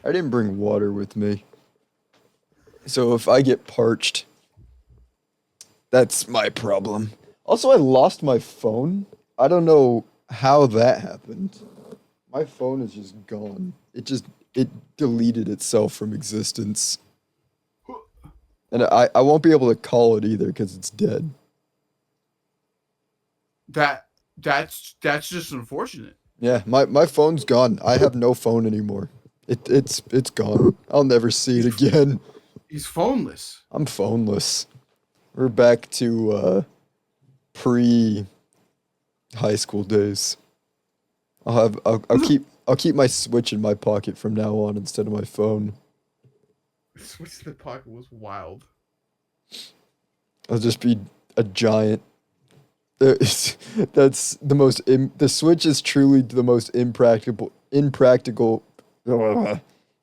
I didn't bring water with me. So if I get parched, that's my problem. Also, I lost my phone. I don't know how that happened. My phone is just gone. It deleted itself from existence. And I won't be able to call it either because it's dead. That's just unfortunate. Yeah, my phone's gone. I have no phone anymore. It's gone. I'll never see it He's again. he's phoneless. I'm phoneless. We're back to pre high school days. I'll keep my Switch in my pocket from now on instead of my phone. Switch to the pocket was wild. I'll just be a giant. That's the most. The Switch is truly the most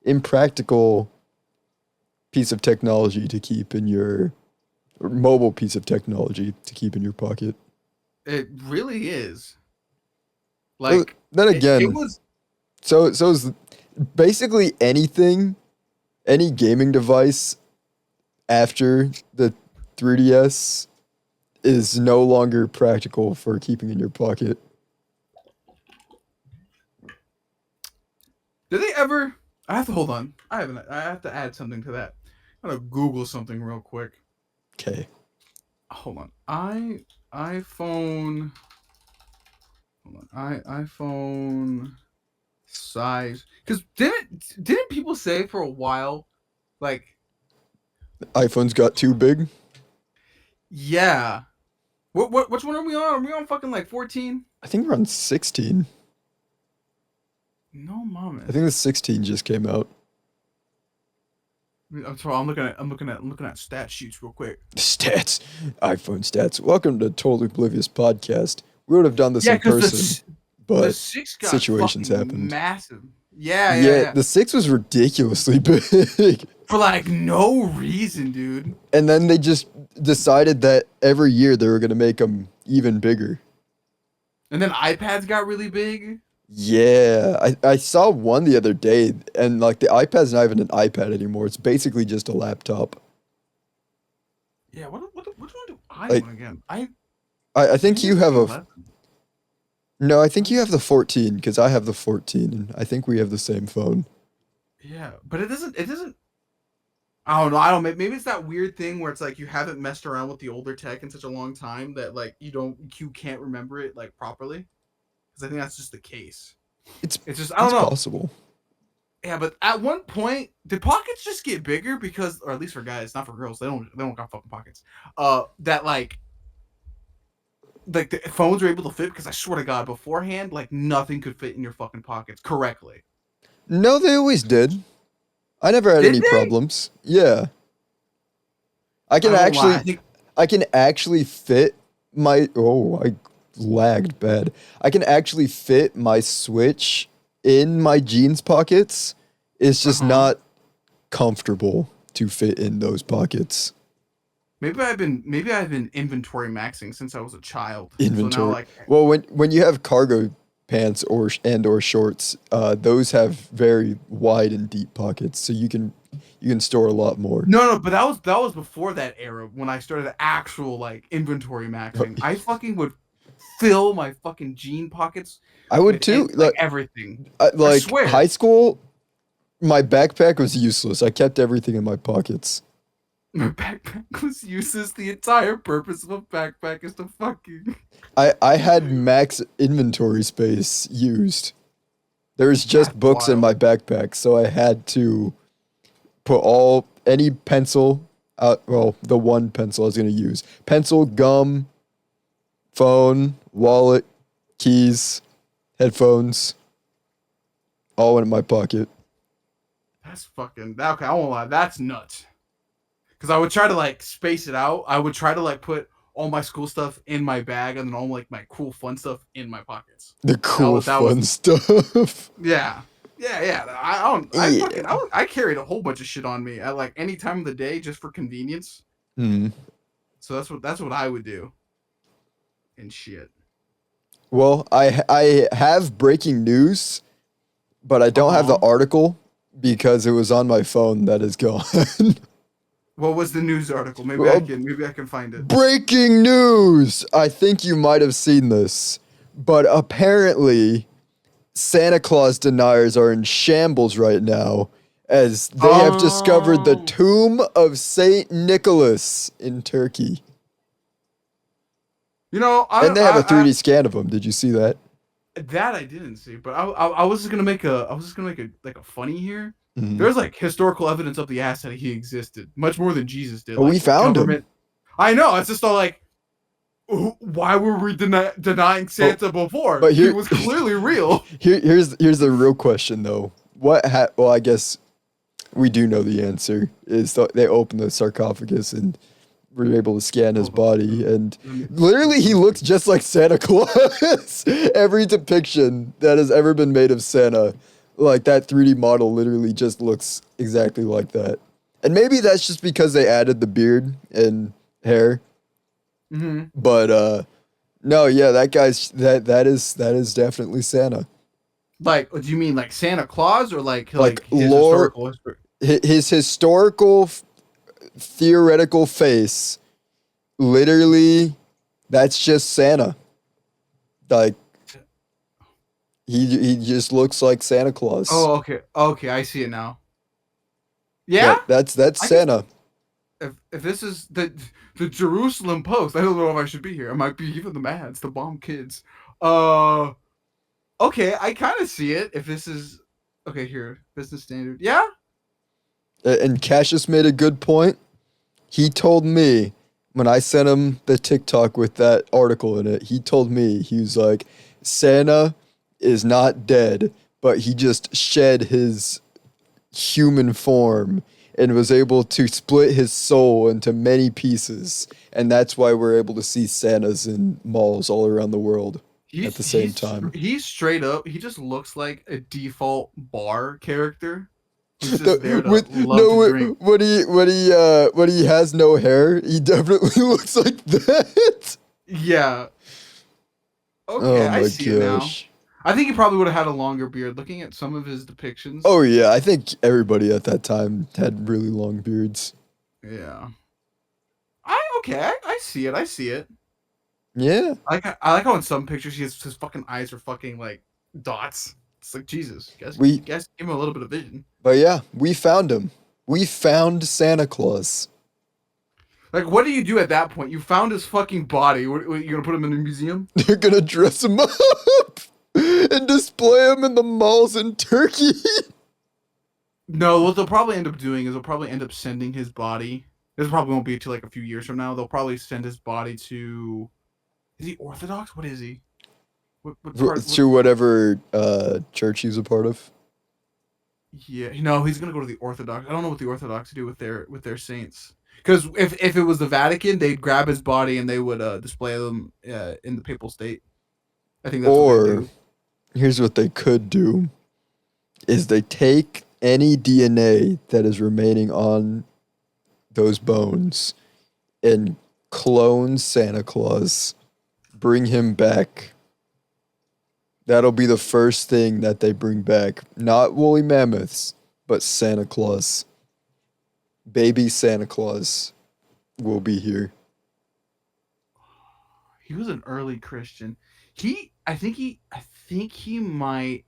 impractical piece of technology to keep in your, or mobile piece of technology to keep in your pocket. It really is. Well, Like then it again, was. so is basically anything, any gaming device after the 3DS is no longer practical for keeping in your pocket. Did they ever? I have to hold on. I have to add something to that. I'm gonna Google something real quick. Okay. Hold on. iPhone. Hold on. iPhone size. Because didn't people say for a while, like, iPhones got too big. yeah. Which one are we on? Are we on fucking like 14? I think we're on 16. No I think mames. the 16 just came out. I'm sorry. I'm looking at stat sheets real quick. Stats. iPhone stats. Welcome to Totally Oblivious podcast. We would have done this Yeah, in because person, the but six got situations fucking happened. massive. Yeah, yeah, Yeah, yeah. the 6 was ridiculously big. For like no reason, dude. And then they just decided that every year they were going to make them even bigger. And then iPads got really big. Yeah, I saw one the other day, and like the iPad's not even an iPad anymore. It's basically just a laptop. Yeah, which one do I Like, want again? I I think think you it's have the a 11. no. I think you have the 14 because I have the 14, and I think we have the same phone. Yeah, but it doesn't. I don't know. I don't. Maybe it's that weird thing where it's like you haven't messed around with the older tech in such a long time that like you can't remember it like properly. Because I think that's just the case. It's It's just I don't it's know. possible. Yeah, but at one point, did pockets just get bigger because, or at least for guys, not for girls, they don't got fucking pockets. That like the phones were able to fit because I swear to God, beforehand, like nothing could fit in your fucking pockets correctly. No, they always did. I never had Did any they? problems. Yeah, I I can won't lie. I actually think I can actually fit my I lagged bad. I can actually fit my Switch in my jeans pockets. It's uh just huh. not comfortable to fit in those pockets. Maybe I've been inventory maxing since I was a child. So now Inventory. like Well, when you have cargo pants or shorts, those have very wide and deep pockets, so you can store a lot more. no, but that was before that era when I started actual like inventory maxing. I fucking would fill my fucking jean pockets I would with too. like everything. I Like swear. high school, my backpack was useless. I kept everything in my pockets. My backpack was useless. The entire purpose of a backpack is to fucking. I had max inventory space used. There was just That's books in wild. my backpack, so I had to put all any pencil well, the one pencil I was going to use. Pencil, gum, phone, wallet, keys, headphones, all in my pocket. That's fucking okay. I won't lie. That's nuts. Because I would try to like space it out. I would try to like put all my school stuff in my bag and then all like my cool fun stuff in my pockets. The That cool was that was fun stuff. yeah. Yeah. I don't. I fucking. Yeah. I carried a whole bunch of shit on me at like any time of the day just for convenience. Hmm. So that's what I would do. And shit. Well, I have breaking news, but I Uh don't have the huh. article. because it was on my phone that is gone. What was the news article? Well, Maybe I can find it. breaking news! I think you might have seen this, but apparently Santa Claus deniers are in shambles right now as they have discovered the Oh, tomb of Saint Nicholas in Turkey. you know, And they have a 3D scan of him. Did you see that? that I didn't see, but I was just gonna make a like a funny here. Mhm. There's like historical evidence of the ass that he existed, much more than Jesus did. But we Like found him. government. I know. It's just all like, why were we denying But, Santa before? but He here, was clearly real. here's the real question though. Well, I guess we do know the answer. Is they opened the sarcophagus and were able to scan his Hold on. body, and Let me- literally he looks just like Santa Claus. Every depiction that has ever been made of Santa, like that 3D model, literally just looks exactly like that. And maybe that's just because they added the beard and hair. Mhm. But no, yeah, that is definitely Santa. Like, do you mean like Santa Claus or Like like his lore, historical history? his historical theoretical face, literally, that's just Santa. Like he just looks like Santa Claus. Oh, okay, okay, I see it now. Yeah, That's I guess Santa. if this is the Jerusalem Post, I don't know if I should be here. I might be even the Mads, the bomb kids. Uh, okay, I kind of see it. If this is okay, here, business standard. Yeah, And Cassius made a good point. He told me when I sent him the TikTok with that article in it, he told me, he was like, Santa is not dead, but he just shed his human form and was able to split his soul into many pieces. And that's why we're able to see Santas in malls all around the world at the same time. he's straight up. He just looks like a default bar character who's just there to With love to no, drink. when he has no hair, he definitely looks like that. Yeah. Okay, Oh I my see it now. gosh. I think he probably would have had a longer beard. Looking at some of his depictions. Oh yeah, I think everybody at that time had really long beards. Yeah. I see it. I see it. Yeah. I like how in some pictures his fucking eyes are fucking like dots. It's like Jesus. We Guys give him a little bit of vision. but yeah, we found him. We found Santa Claus. Like, what do you do at that point? You found his fucking body. What you gonna put him in a museum? They're gonna dress him up and display him in the malls in Turkey. No, what they'll probably end up doing is they'll probably end up sending his body. This probably won't be until like a few years from now. They'll probably send his body to. Is he Orthodox? What is he? What part? To whatever church he's a part of. Yeah, no, he's gonna go to the Orthodox. I don't know what the Orthodox do with their saints. Because if it was the Vatican, they'd grab his body and they would display them in the papal state. I think that's what they Or do. here's what they could do is they take any DNA that is remaining on those bones and clone Santa Claus, bring him back. That'll be the first thing that they bring back. Not woolly mammoths, but Santa Claus. Baby Santa Claus will be here. He was an early Christian. I think he might.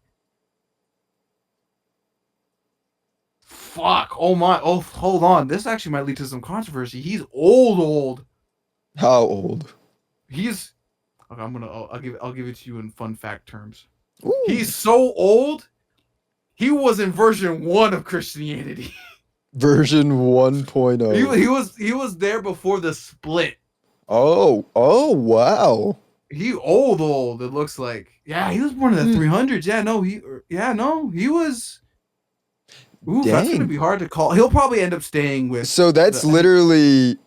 Fuck! Oh my! Oh, hold on. This actually might lead to some controversy. He's old. How old? He's. Okay, I'll give it to you in fun fact terms. Ooh. He's so old. He was in version 1 of Christianity. Version 1.0. He was there before the split. Oh, wow. He old. It looks like. Yeah, he was born in the 300s. Yeah, he was. Ooh, that's gonna Dang. be hard to call. He'll probably end up staying with. So that's literally,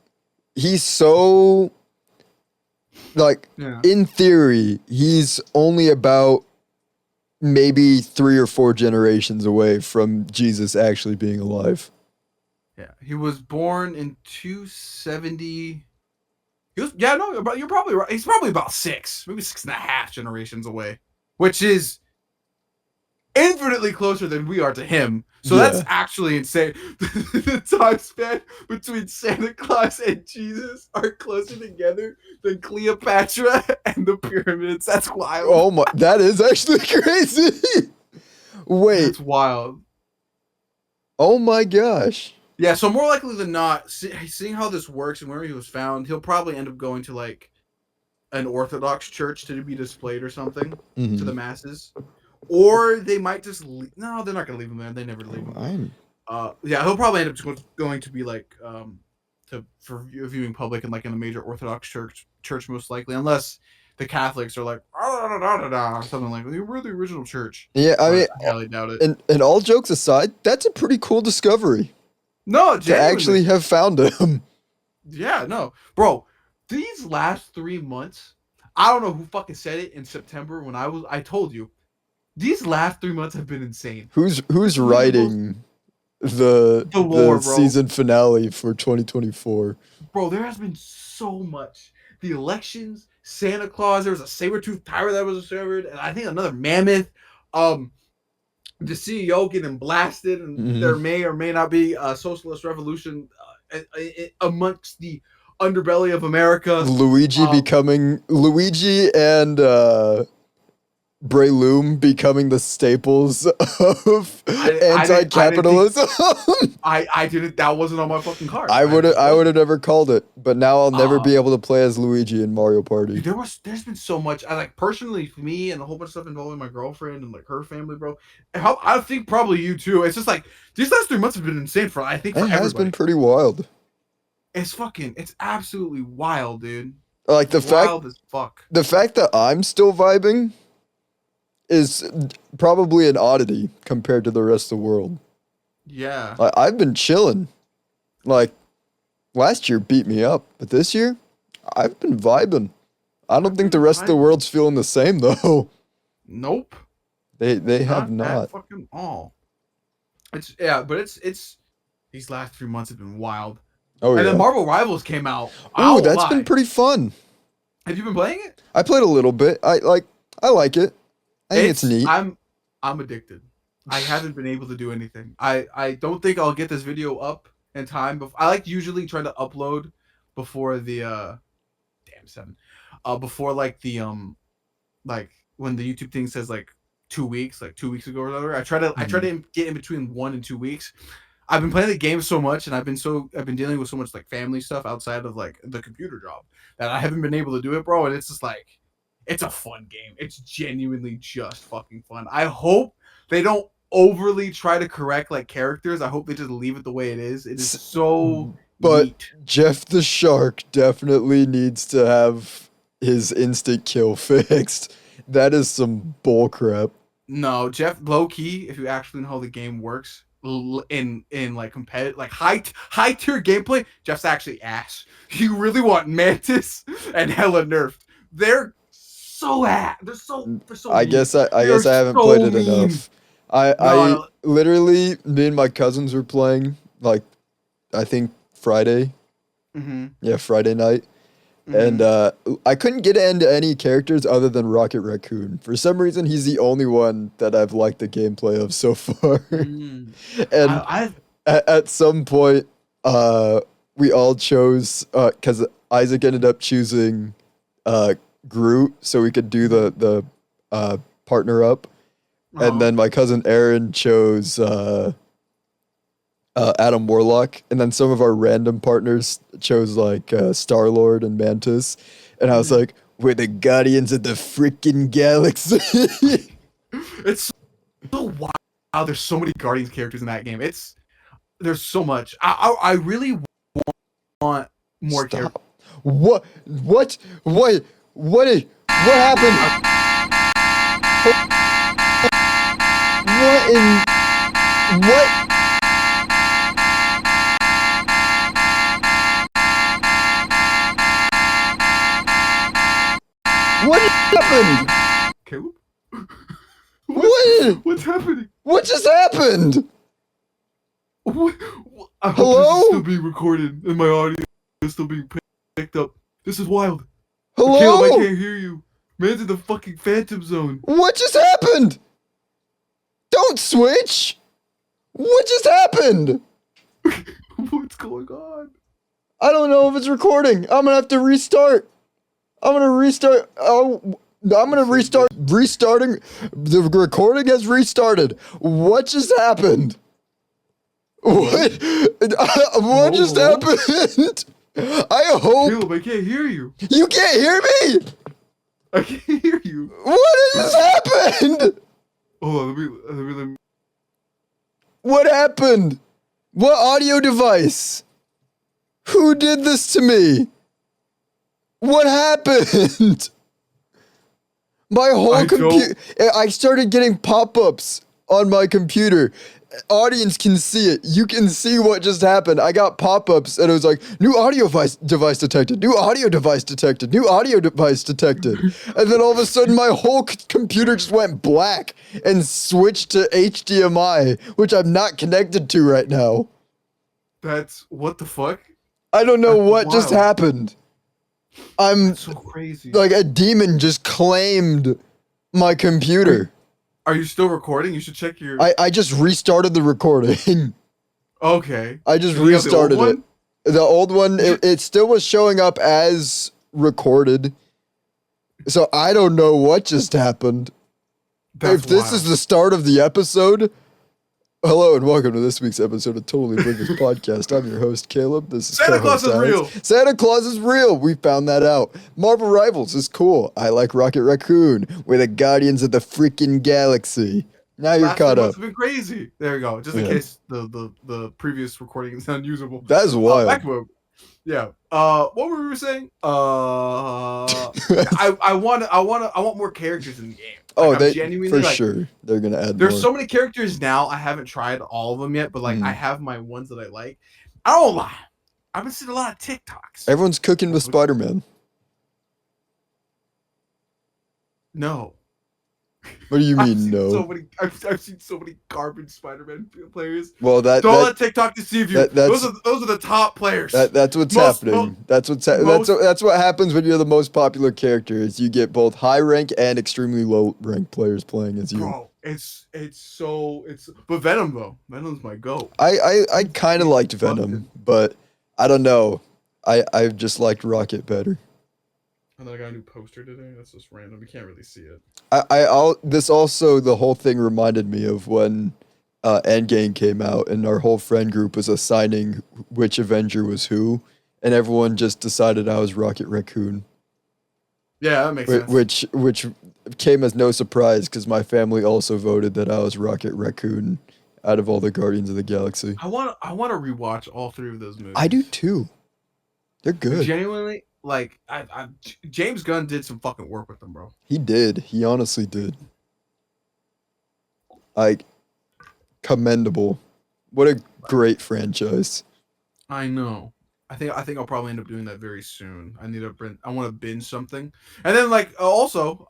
he's so, like, Yeah. in theory, he's only about maybe 3 or 4 generations away from Jesus actually being alive. Yeah, he was born in 270. He was, yeah, no, you're probably right. He's probably about 6, maybe 6.5 generations away, which is infinitely closer than we are to him. So that's Yeah. actually insane. The time span between Santa Claus and Jesus are closer together than Cleopatra and the pyramids. That's wild. Oh my, that is actually crazy. Wait. That's wild. Oh my gosh. Yeah, so more likely than not, seeing how this works and where he was found, he'll probably end up going to like an Orthodox church to be displayed or something to the Mhm. masses. Or they might just no, they're not gonna leave him there. They never leave him. Fine. Yeah, he'll probably end up going to be like for viewing public in like in a major Orthodox church most likely, unless the Catholics are like or something like we're the original church. Yeah, I mean, But I highly doubt it. and all jokes aside, that's a pretty cool discovery No, to actually genuinely. have found him. Yeah, no, bro. These last 3 months, I don't know who fucking said it in September when I told you. These last 3 months have been insane. Who's Literally the most writing the the lore, bro. season finale for 2024? Bro, there has been so much. The elections, Santa Claus, there was a saber-toothed tiger that was discovered, and I think another mammoth. Um, the CEO getting blasted, and there Mhm. may or may not be a socialist revolution amongst the underbelly of America. Luigi and Breloom becoming the staples of I didn't think anti-capitalism. I didn't. That wasn't on my fucking card. I would It I would wasn't. have never called it, but now I'll never Uh, be able to play as Luigi in Mario Party. Dude, there's been so much. I like personally for me and a whole bunch of stuff involving my girlfriend and like her family, bro. And I think probably you too. It's just like these last 3 months have been insane for I think It for has been everybody. pretty wild. It's absolutely wild, dude. Like Wild as fuck. the fact that I'm still vibing is probably an oddity compared to the rest of the world. Yeah. I've been chilling. Like last year beat me up, but this year I've been vibing. I don't think the rest of the world's feeling the same though. Nope. They have Not at not. fucking all. It's yeah, but it's these last 3 months have been wild. Oh And then yeah. Marvel Rivals came out. I Ooh, won't that's been lie. pretty fun. Have you been playing it? I played a little bit. I like it. I think it's neat. I'm addicted. I haven't been able to do anything. I don't think I'll get this video up in time. I like usually try to upload before the damn 7. Before like the like when the YouTube thing says like 2 weeks, like 2 weeks ago or whatever. I try Mhm. to get in between 1 and 2 weeks. I've been playing the game so much, and I've been dealing with so much like family stuff outside of like the computer job that I haven't been able to do it, bro. And it's just like it's a fun game. It's genuinely just fucking fun. I hope they don't overly try to correct like characters. I hope they just leave it the way it is. It is so But neat. Jeff the Shark definitely needs to have his instant kill fixed. That is some bullcrap. No, Jeff, low key, if you actually know how the game works in like competitive, like high tier gameplay, Jeff's actually ass. You really want Mantis and Hella nerfed. They're so ass. They're so mean. I They're guess I haven't so played it mean. enough. No, I no. literally me and my cousins were playing like I think Friday. Mm-hmm. Yeah, Friday night. And Mm-hmm. I couldn't get into any characters other than Rocket Raccoon. For some reason, he's the only one that I've liked the gameplay of so far. Mm. And I've at some point, we all chose because Isaac ended up choosing uh, Groot, so we could do the partner up, and then my cousin Aaron chose Adam Warlock, and then some of our random partners chose like Star Lord and Mantis, and I was like, "We're the guardians of the freaking galaxy." it's so wild. There's so many Guardians characters in that game. There's so much. I really want more characters. Stop. What? What? Wait. What happened? What in? What? What happened? Caleb? What? What's happening? What just happened? What? I hope this is Hello? still being recorded and my audio is still being picked up. This is wild. Caleb, I Hello? can't hear you. Man's in the fucking Phantom Zone. What just happened? Don't switch! What just happened? What's going on? I don't know if it's recording. I'm gonna have to restart. I'm gonna restart. Oh, I'm gonna restart. Restarting. The recording has restarted. What just happened? What? What just happened? I hope. Caleb, I can't hear you. You can't hear me? I can't hear you. What just happened? Hold on, let me. What happened? What audio device? Who did this to me? What happened? My whole computer. I started getting pop-ups on my computer. Audience can see it. You can see what just happened. I got pop-ups and it was like, new audio device detected, new audio device detected, new audio device detected. And then all of a sudden my whole computer just went black and switched to HDMI, which I'm not connected to right now. That's what the fuck? I don't know That's what wild. just happened. That's so crazy. Like a demon just claimed my computer. Are you still recording? You should check your. I just restarted the recording. Okay. I just restarted it. The old one, it still was showing up as recorded. So I don't know what just happened. That's if this wild. is the start of the episode, hello and welcome to this week's episode of Totally Oblivious Podcast. I'm your host, Caleb. This is Santa Claus is real. Santa Claus is real. We found that out. Marvel Rivals is cool. I like Rocket Raccoon. We're the Guardians of the freaking galaxy. Now you're caught up. It's been crazy. There you go. Just in case the previous recording is unusable. That's wild. Yeah. What were we saying? I want more characters in the game. Like, they genuinely, for sure they're gonna add. There's more. so many characters now. I haven't tried all of them yet, but like I have my ones that I like. I don't lie. I've been seeing a lot of TikToks. Everyone's cooking with Spider-Man. No. What do you mean no? I've seen so many garbage Spider-Man players. Well, don't let TikTok deceive you. Those are the top players. That's what's happening. That's what happens when you're the most popular character. Is you get both high rank and extremely low rank players playing as you. Bro, but Venom though. Venom's my goat. I kind of liked Venom, but I don't know. I just liked Rocket better. And then I got a new poster today. That's just random. You can't really see it. This also, the whole thing reminded me of when Endgame came out and our whole friend group was assigning which Avenger was who, and everyone just decided I was Rocket Raccoon. Yeah, that makes sense. Which came as no surprise because my family also voted that I was Rocket Raccoon out of all the Guardians of the Galaxy. I want to rewatch all three of those movies. I do too. They're good. Genuinely. Like, James Gunn did some fucking work with them, bro. He did. He honestly did. Like, commendable. What a great franchise. I know. I think I'll probably end up doing that very soon. I want to binge something. And then, like, also,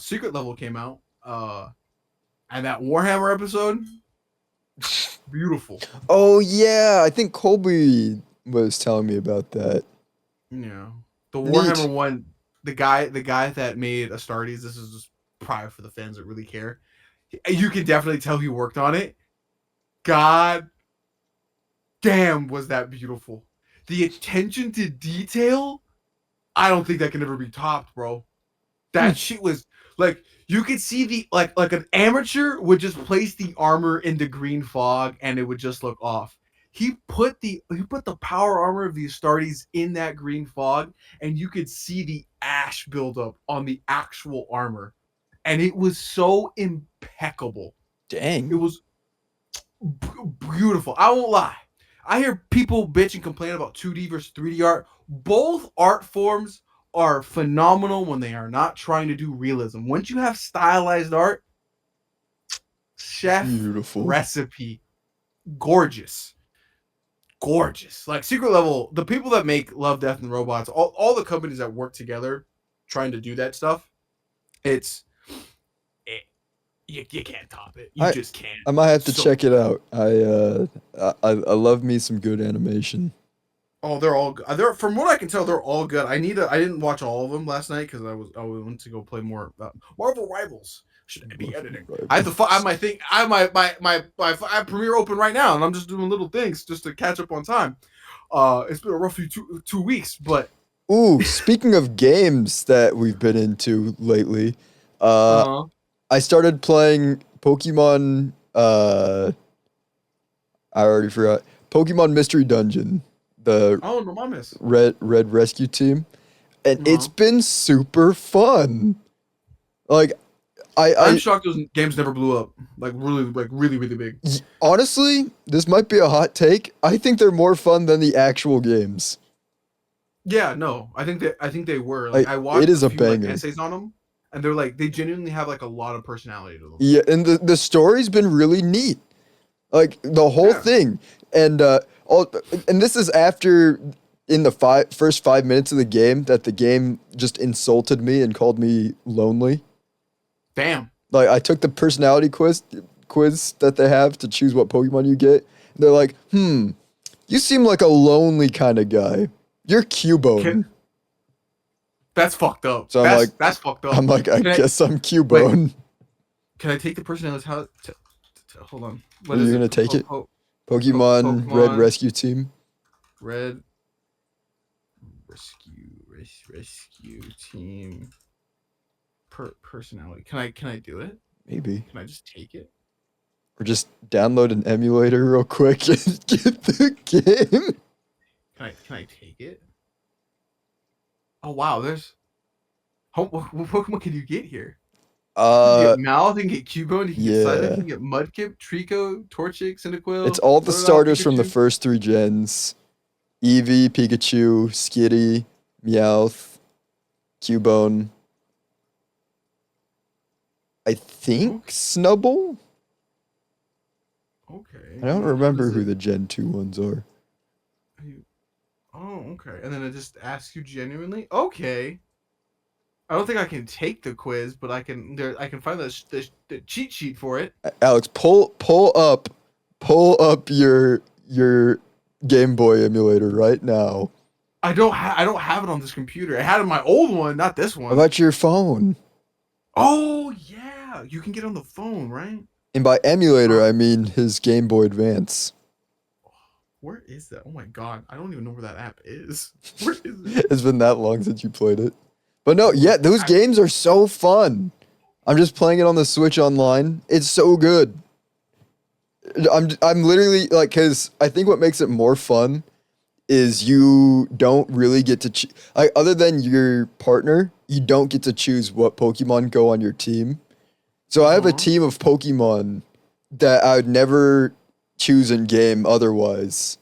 Secret Level came out. And that Warhammer episode, beautiful. Oh, yeah. I think Colby was telling me about that. Yeah. The Warhammer one, the guy that made Astartes, this is just prior for the fans that really care. You can definitely tell he worked on it. God damn, was that beautiful. The attention to detail, I don't think that can ever be topped, bro. That shit was like, you could see the like an amateur would just place the armor in the green fog and it would just look off. He put the power armor of the Astartes in that green fog, and you could see the ash buildup on the actual armor, and it was so impeccable. Dang, it was beautiful. I won't lie. I hear people bitch and complain about 2D versus 3D art. Both art forms are phenomenal when they are not trying to do realism. Once you have stylized art, chef beautiful recipe, gorgeous. Like Secret Level, the people that make Love, Death, and Robots, all the companies that work together trying to do that stuff, you can't top it. You just can't. I might have to check it out. I love me some good animation. Oh, they're all good. They're, from what I can tell, they're all good. I didn't watch all of them last night because I went to go play more Marvel Rivals. Should be editing. I have to. I have my thing. I have I have Premiere open right now, and I'm just doing little things just to catch up on time. It's been a rough 2 weeks, but Ooh, speaking of games that we've been into lately, uh I started playing Pokemon. I already forgot. Pokemon Mystery Dungeon, the oh no, my miss. Red Rescue Team, and it's Uh-huh. been super fun. Like, I'm I shocked those games never blew up. Like really big. honestly, this might be a hot take. I think they're more fun than the actual games. Yeah, no, I think they were. Like Like, I it watched a is a few like banger. essays on them, and they're like they genuinely have like a lot of personality to them. Yeah, and the story's been really neat. Like the whole Yeah. thing, and all, and this is after in the first 5 minutes of the game that the game just insulted me and called me lonely. Damn. Like I took the personality quiz that they have to choose what Pokemon you get. And they're like, you seem like a lonely kind of guy. You're Cubone. That's fucked up. So That's fucked up. I'm like, I Can guess I'm wait, Cubone. can I take the personality? Hold on. What Are is you it? gonna take it? Pokemon Red Pokemon Rescue Team. Red Rescue Team personality. Can I do it? Maybe. Can I just take it? Or just download an emulator real quick and get the game. Can I take it? Oh wow, there's what Pokemon can you get here? You can get Mouth, you can get Cubone, you can get Psyduck, you Yeah. can get Mudkip, Trico, Torchic, It's Cyndaquil, all the Totodile, starters from the Pikachu. first three gens. Eevee, Pikachu, Skitty, Meowth, Cubone. I think Snubble? Okay. I don't What remember is who it? the Gen 2 ones are. Oh, okay. And then it just asks you genuinely. Okay. I don't think I can take the quiz, but I can. There, I can find the cheat sheet for it. Alex, pull up your Game Boy emulator right now. I don't have it on this computer. I had it on my old one, not this How one. about your phone? Oh yeah, you can get it on the phone, right? And by emulator, Uh, I mean his Game Boy Advance. where is that? Oh my god, I don't even know where that app is. Where is it? It's been that long since you played it. But no, yeah, those I, games are so fun. I'm just playing it on the Switch online. It's so good. I'm literally like, cause I think what makes it more fun is you don't really get to like, other than your partner, you don't get to choose what Pokemon go on your team. So I have a team of Pokemon that I would never choose in game otherwise.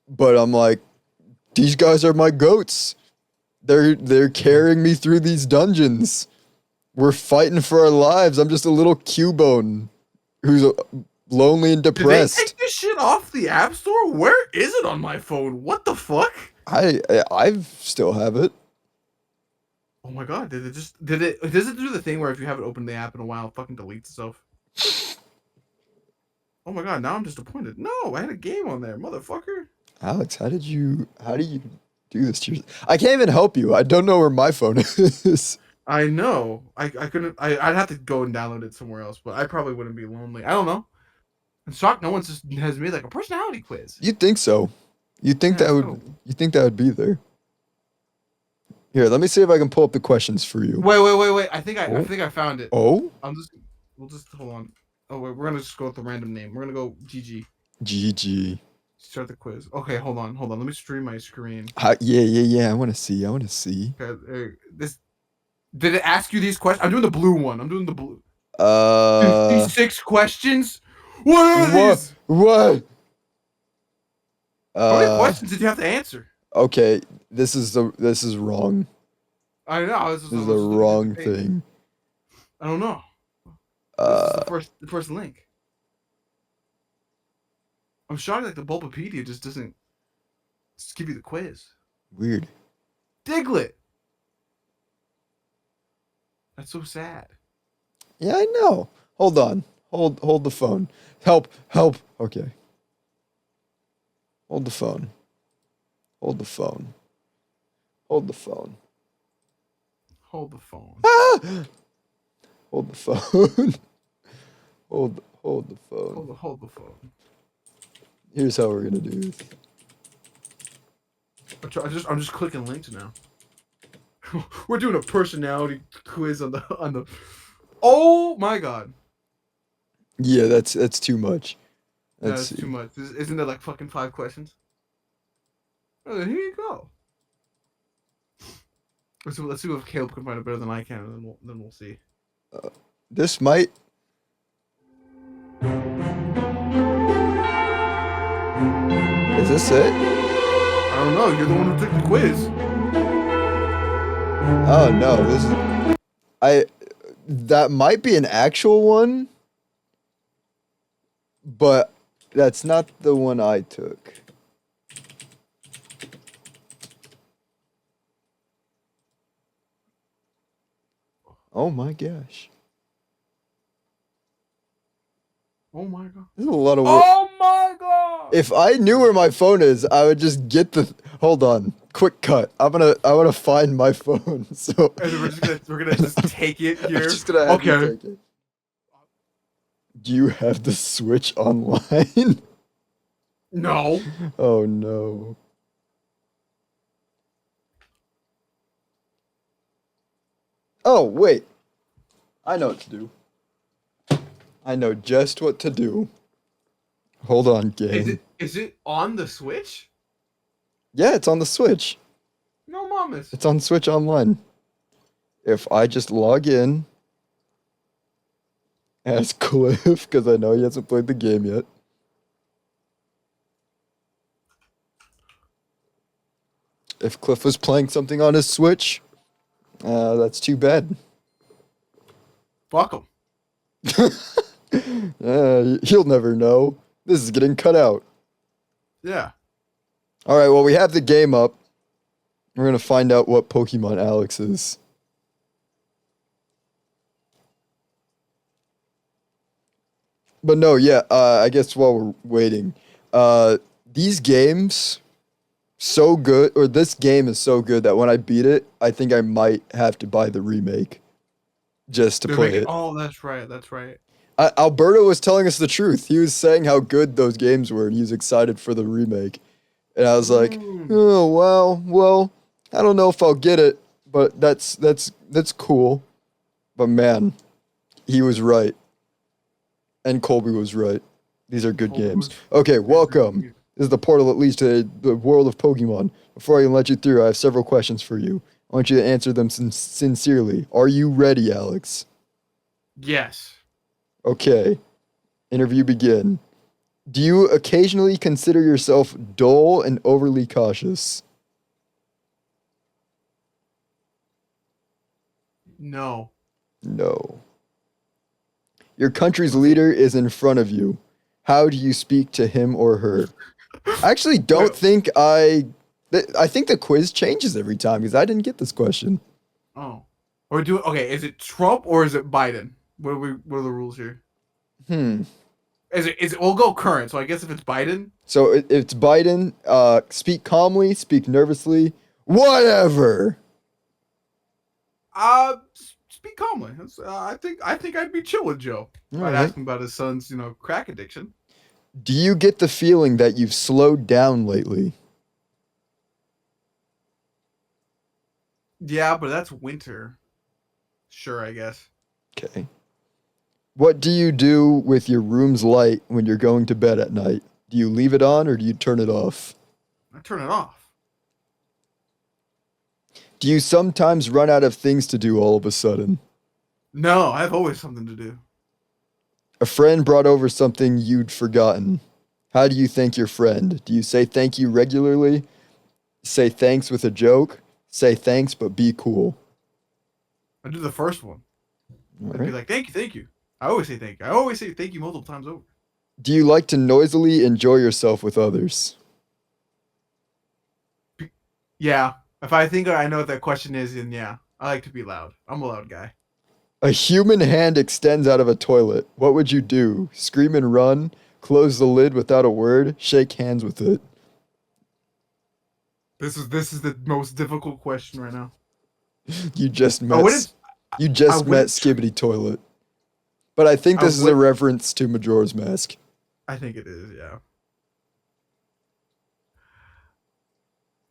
But I'm like, these guys are my goats. They're carrying me through these dungeons. We're fighting for our lives. I'm just a little Cubone who's lonely and Did they depressed. take this shit off the App Store? Where is it on my phone? What the fuck? I still have it. Oh my god, does it do the thing where if you haven't opened the app in a while, it fucking deletes itself? Oh my god, now I'm disappointed. No, I had a game on there, motherfucker. Alex, how do you do this to yourself? I can't even help you. I don't know where my phone is. I know. I couldn't I'd have to go and download it somewhere else, but I probably wouldn't be lonely. I don't know. I'm shocked no one just has made like a personality quiz. You'd think so. You'd think Yeah, no. you think that would be there. Here, let me see if I can pull up the questions for you. Wait. I think Oh. I found it. Oh? We'll just hold on. Oh wait, we're gonna just go with the random name. We're gonna go GG. GG. Start the quiz. Okay, hold on. Let me stream my screen. Yeah. I want to see. Okay, this did it ask you these questions? I'm doing the blue one. I'm doing the blue. Uh, 56 questions? What are these? What? How many questions did you have to answer? Okay, this is wrong. I know. This is the wrong thing. I don't know. This is the first link. I'm shocked like the Bulbapedia just doesn't just give you the quiz. Weird. Diglett. That's so sad. Yeah, I know. Hold on. Hold the phone. Help. Okay. Hold the phone. Hold the phone. Hold the phone. Hold the phone. Ah! Hold the phone. hold the phone. Hold the phone. Here's how we're gonna do this. I'm just clicking links now. We're doing a personality quiz on the. Oh my god. Yeah, that's too much. That's too much. Isn't there like fucking 5 questions? Oh, then here you go. Let's see if Caleb can find it better than I can, and then we'll see. This might. Is this it? I don't know. You're the one who took the quiz. Oh no, this is. That might be an actual one, but that's not the one I took. Oh my gosh. Oh my god. This is a lot of work. Oh my god. If I knew where my phone is, I would just get the. Hold on, quick cut. I wanna find my phone. So we're gonna just take it here. I'm just gonna have you take it. Do you have the Switch online? No. Oh no. Oh wait, I know what to do. I know just what to do. Hold on, game. Is it on the Switch? Yeah, it's on the Switch. No mames. It's on Switch Online. If I just log in as Cliff, because I know he hasn't played the game yet. If Cliff was playing something on his Switch, that's too bad. Fuck him. He'll never know. This is getting cut out. Yeah. All right, well, we have the game up. We're going to find out what Pokemon Alex is. But no, yeah, I guess while we're waiting, these games, so good, or this game is so good that when I beat it, I think I might have to buy the remake just to play it. Oh, that's right. That's right. Alberto was telling us the truth. He was saying how good those games were, and he was excited for the remake. And I was like, oh, well, I don't know if I'll get it, but that's cool. But man, he was right. And Colby was right. These are good games. Okay, welcome. This is the portal that leads to the world of Pokemon. Before I can let you through, I have several questions for you. I want you to answer them sincerely. Are you ready, Alex? Yes. Okay. Interview begin. Do you occasionally consider yourself dull and overly cautious? No. No. Your country's leader is in front of you. How do you speak to him or her? I actually don't think I think the quiz changes every time because I didn't get this question. Oh. Okay, is it Trump or is it Biden? What are the rules here? Is it we'll go current, so I guess if it's Biden. So it's Biden, speak calmly, speak nervously, whatever. Speak calmly. I think I'd be chill with Joe. I'd right. ask him about his son's, crack addiction. Do you get the feeling that you've slowed down lately? Yeah, but that's winter. Sure, I guess. Okay. What do you do with your room's light when you're going to bed at night? Do you leave it on or do you turn it off? I turn it off. Do you sometimes run out of things to do all of a sudden? No, I have always something to do. A friend brought over something you'd forgotten. How do you thank your friend? Do you say thank you regularly? Say thanks with a joke? Say thanks but be cool? I do the first one. All I'd right. be like, thank you. I always say thank you. I always say thank you multiple times over. Do you like to noisily enjoy yourself with others? Yeah. If I think I know what that question is, then yeah. I like to be loud. I'm a loud guy. A human hand extends out of a toilet. What would you do? Scream and run? Close the lid without a word? Shake hands with it? This is the most difficult question right now. You just I met wouldn't. you I just met wouldn't. Skibbity Toilet. But I think I this is a would. reference to Majora's Mask. I think it is. Yeah.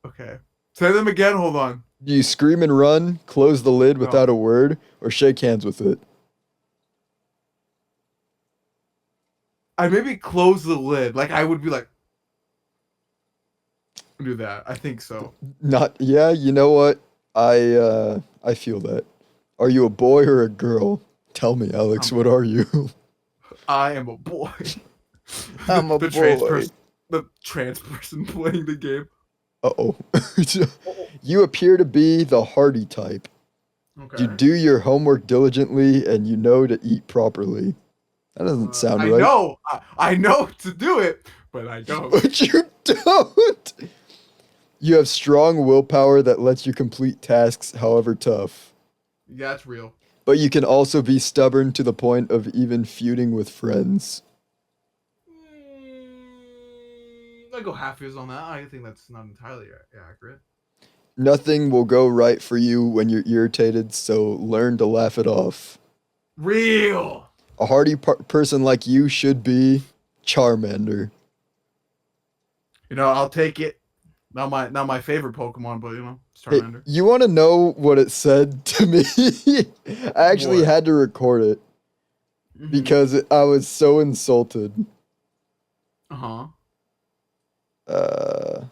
Okay. Say them again. Hold on. Do you scream and run, close the lid No. without a word, or shake hands with it? I maybe close the lid. Like I would be like, do that. I think so. Not yeah, you know what? I feel that. Are you a boy or a girl? Tell me, Alex, what are you? I am a boy. I'm a the trans boy. person. The trans person playing the game. Uh-oh. Oh, You appear to be the hearty type. You okay. do your homework diligently and you know to eat properly. That doesn't sound I right. know. I know to do it, but I don't. But you don't. You have strong willpower that lets you complete tasks, however tough. Yeah, it's real. But you can also be stubborn to the point of even feuding with friends. I go half years on that. I think that's not entirely accurate. Nothing will go right for you when you're irritated, so learn to laugh it off. Real. A hardy person like you should be Charmander. I'll take it. Not my favorite Pokemon, but it's Hey, Charmander. you want to know what it said to me? I actually What? had to record it because I was so insulted. Uh-huh. Uh,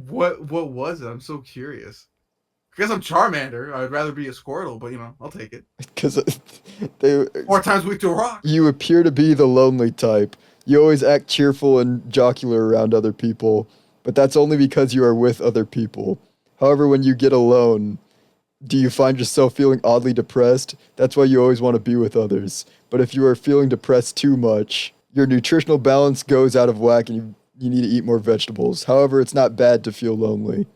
What was it? I'm so curious. I guess I'm Charmander. I'd rather be a Squirtle, but I'll take it. because they 4 times weak to a rock. you appear to be the lonely type. You always act cheerful and jocular around other people, but that's only because you are with other people. However, when you get alone, do you find yourself feeling oddly depressed? That's why you always want to be with others. But if you are feeling depressed too much, your nutritional balance goes out of whack and you need to eat more vegetables. However, it's not bad to feel lonely.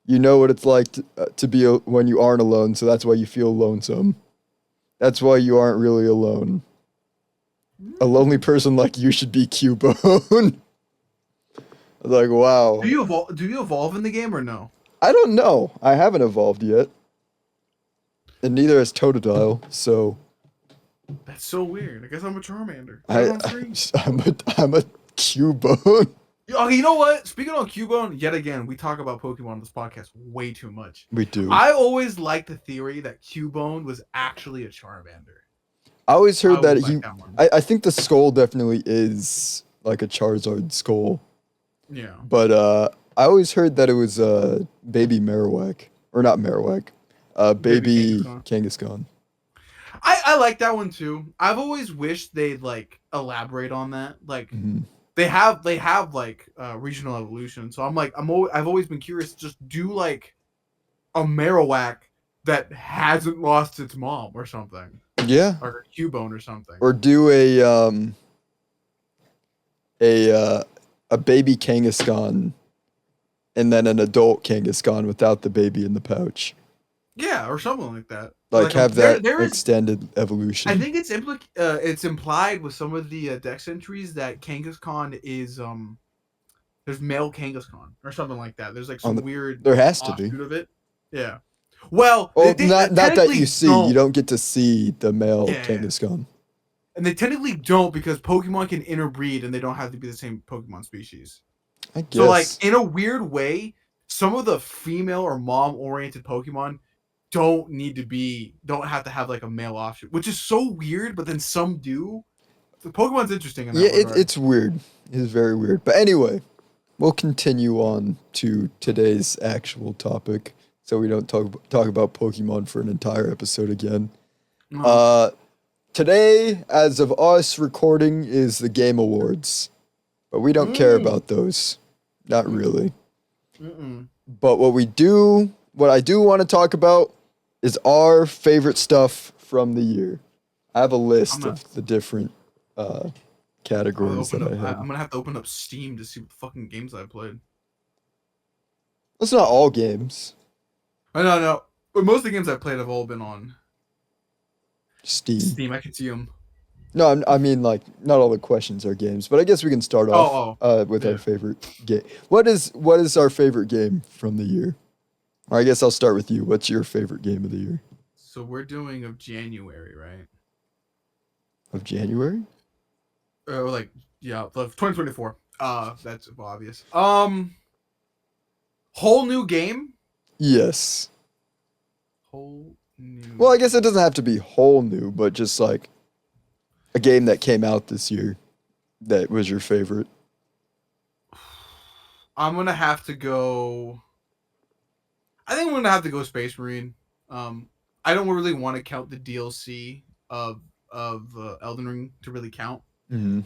You know what it's like to be when you aren't alone, so that's why you feel lonesome. That's why you aren't really alone. A lonely person like you should be Cubone. I was like, wow. Do you evolve in the game or no? I don't know. I haven't evolved yet. And neither has Totodile, so That's so weird. I guess I'm a Charmander. I, On screen. I'm a Cubone. Oh, you know what? Speaking on Cubone, yet again, we talk about Pokemon on this podcast way too much. We do. I always liked the theory that Cubone was actually a Charmander. I always heard that always he. liked that one. I think the skull definitely is like a Charizard skull, Yeah. but I always heard that it was baby Marowak or not Marowak, baby Kangaskhan. I like that one too. I've always wished they'd elaborate on that. Mhm. They have regional evolution. So I've always been curious. Just do a Marowak that hasn't lost its mom or something, Yeah, or a Cubone or something. or do a baby Kangaskhan and then an adult Kangaskhan without the baby in the pouch. Yeah, or something like that. Like have that there is. extended evolution. I think it's implied with some of the Dex entries that Kangaskhan is there's male Kangaskhan or something like that. There's some weird there has to be offshoot of it. Yeah. Well, not that you see. Don't. You don't get to see the male Yeah. Kangaskhan. And they technically don't because Pokemon can interbreed and they don't have to be the same Pokemon species. I guess. So in a weird way, some of the female or mom-oriented Pokemon don't have to have a male offshoot, which is so weird, but then some do. The Pokemon's interesting in that regard. It's weird. It's very weird. But anyway, we'll continue on to today's actual topic so we don't talk about Pokemon for an entire episode again. Today, as of us recording, is the Game Awards. But we don't care about those. Not really. But what I do want to talk about is our favorite stuff from the year. I have a list of the different categories that I have. I'm gonna have to open up Steam to see what fucking games I played. That's not all games. I know, but most of the games I've played have all been on Steam. I can see them. No, I mean like not all the questions are games, but I guess we can start Oh, off oh, with our yeah. favorite game. What is our favorite game from the year? Or I guess I'll start with you. What's your favorite game of the year So we're doing of January, right? of January? Or like, yeah, of 2024. That's obvious. Whole new game. Yes. Whole Well, new I guess it game. doesn't have to be whole new, but just like a game that came out this year that was your favorite. I'm gonna have to go. I think I'm gonna have to go Space Marine. Um, I don't really want to count the DLC of Elden Ring to really count. Mm-hmm.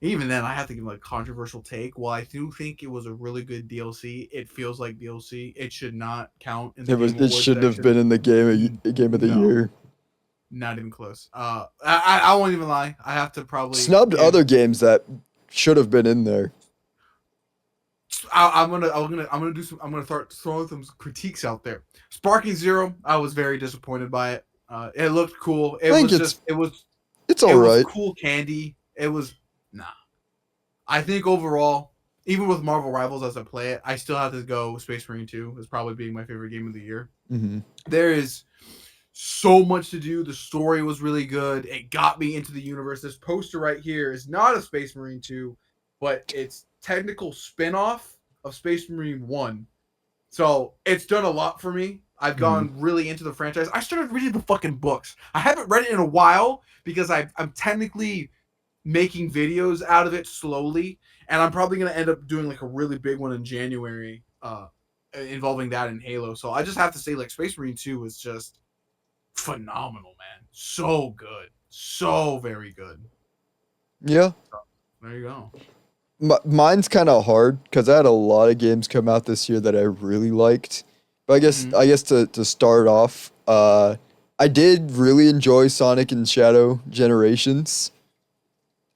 Even then, I have to give like controversial take. While I do think it was a really good DLC, it feels like DLC. It should not count in the Game It Awards shouldn't have been section. in the game of the No, year. not even close. I won't even lie. I have to probably Snubbed give. other games that should have been in there. I'm gonna start throwing some critiques out there. Sparking Zero, I was very disappointed by it. It looked cool. I think it's all It was right. cool candy. It was nah. I think overall, even with Marvel Rivals as I play it, I still have to go Space Marine 2 as probably being my favorite game of the year. Mm-hmm. There is so much to do. The story was really good. It got me into the universe. This poster right here is not a Space Marine 2, but it's technical spin-off of Space Marine 1. So it's done a lot for me. I've Mm-hmm. gone really into the franchise. I started reading the fucking books. I haven't read it in a while because I'm technically making videos out of it slowly, and I'm probably gonna end up doing like a really big one in January, involving that in Halo. So I just have to say, like, Space Marine 2 was just phenomenal, man. So good, so very good. Yeah. So, there you go. Mine's kind of hard because I had a lot of games come out this year that I really liked. But Mm-hmm. I guess to start off, I did really enjoy Sonic and Shadow Generations,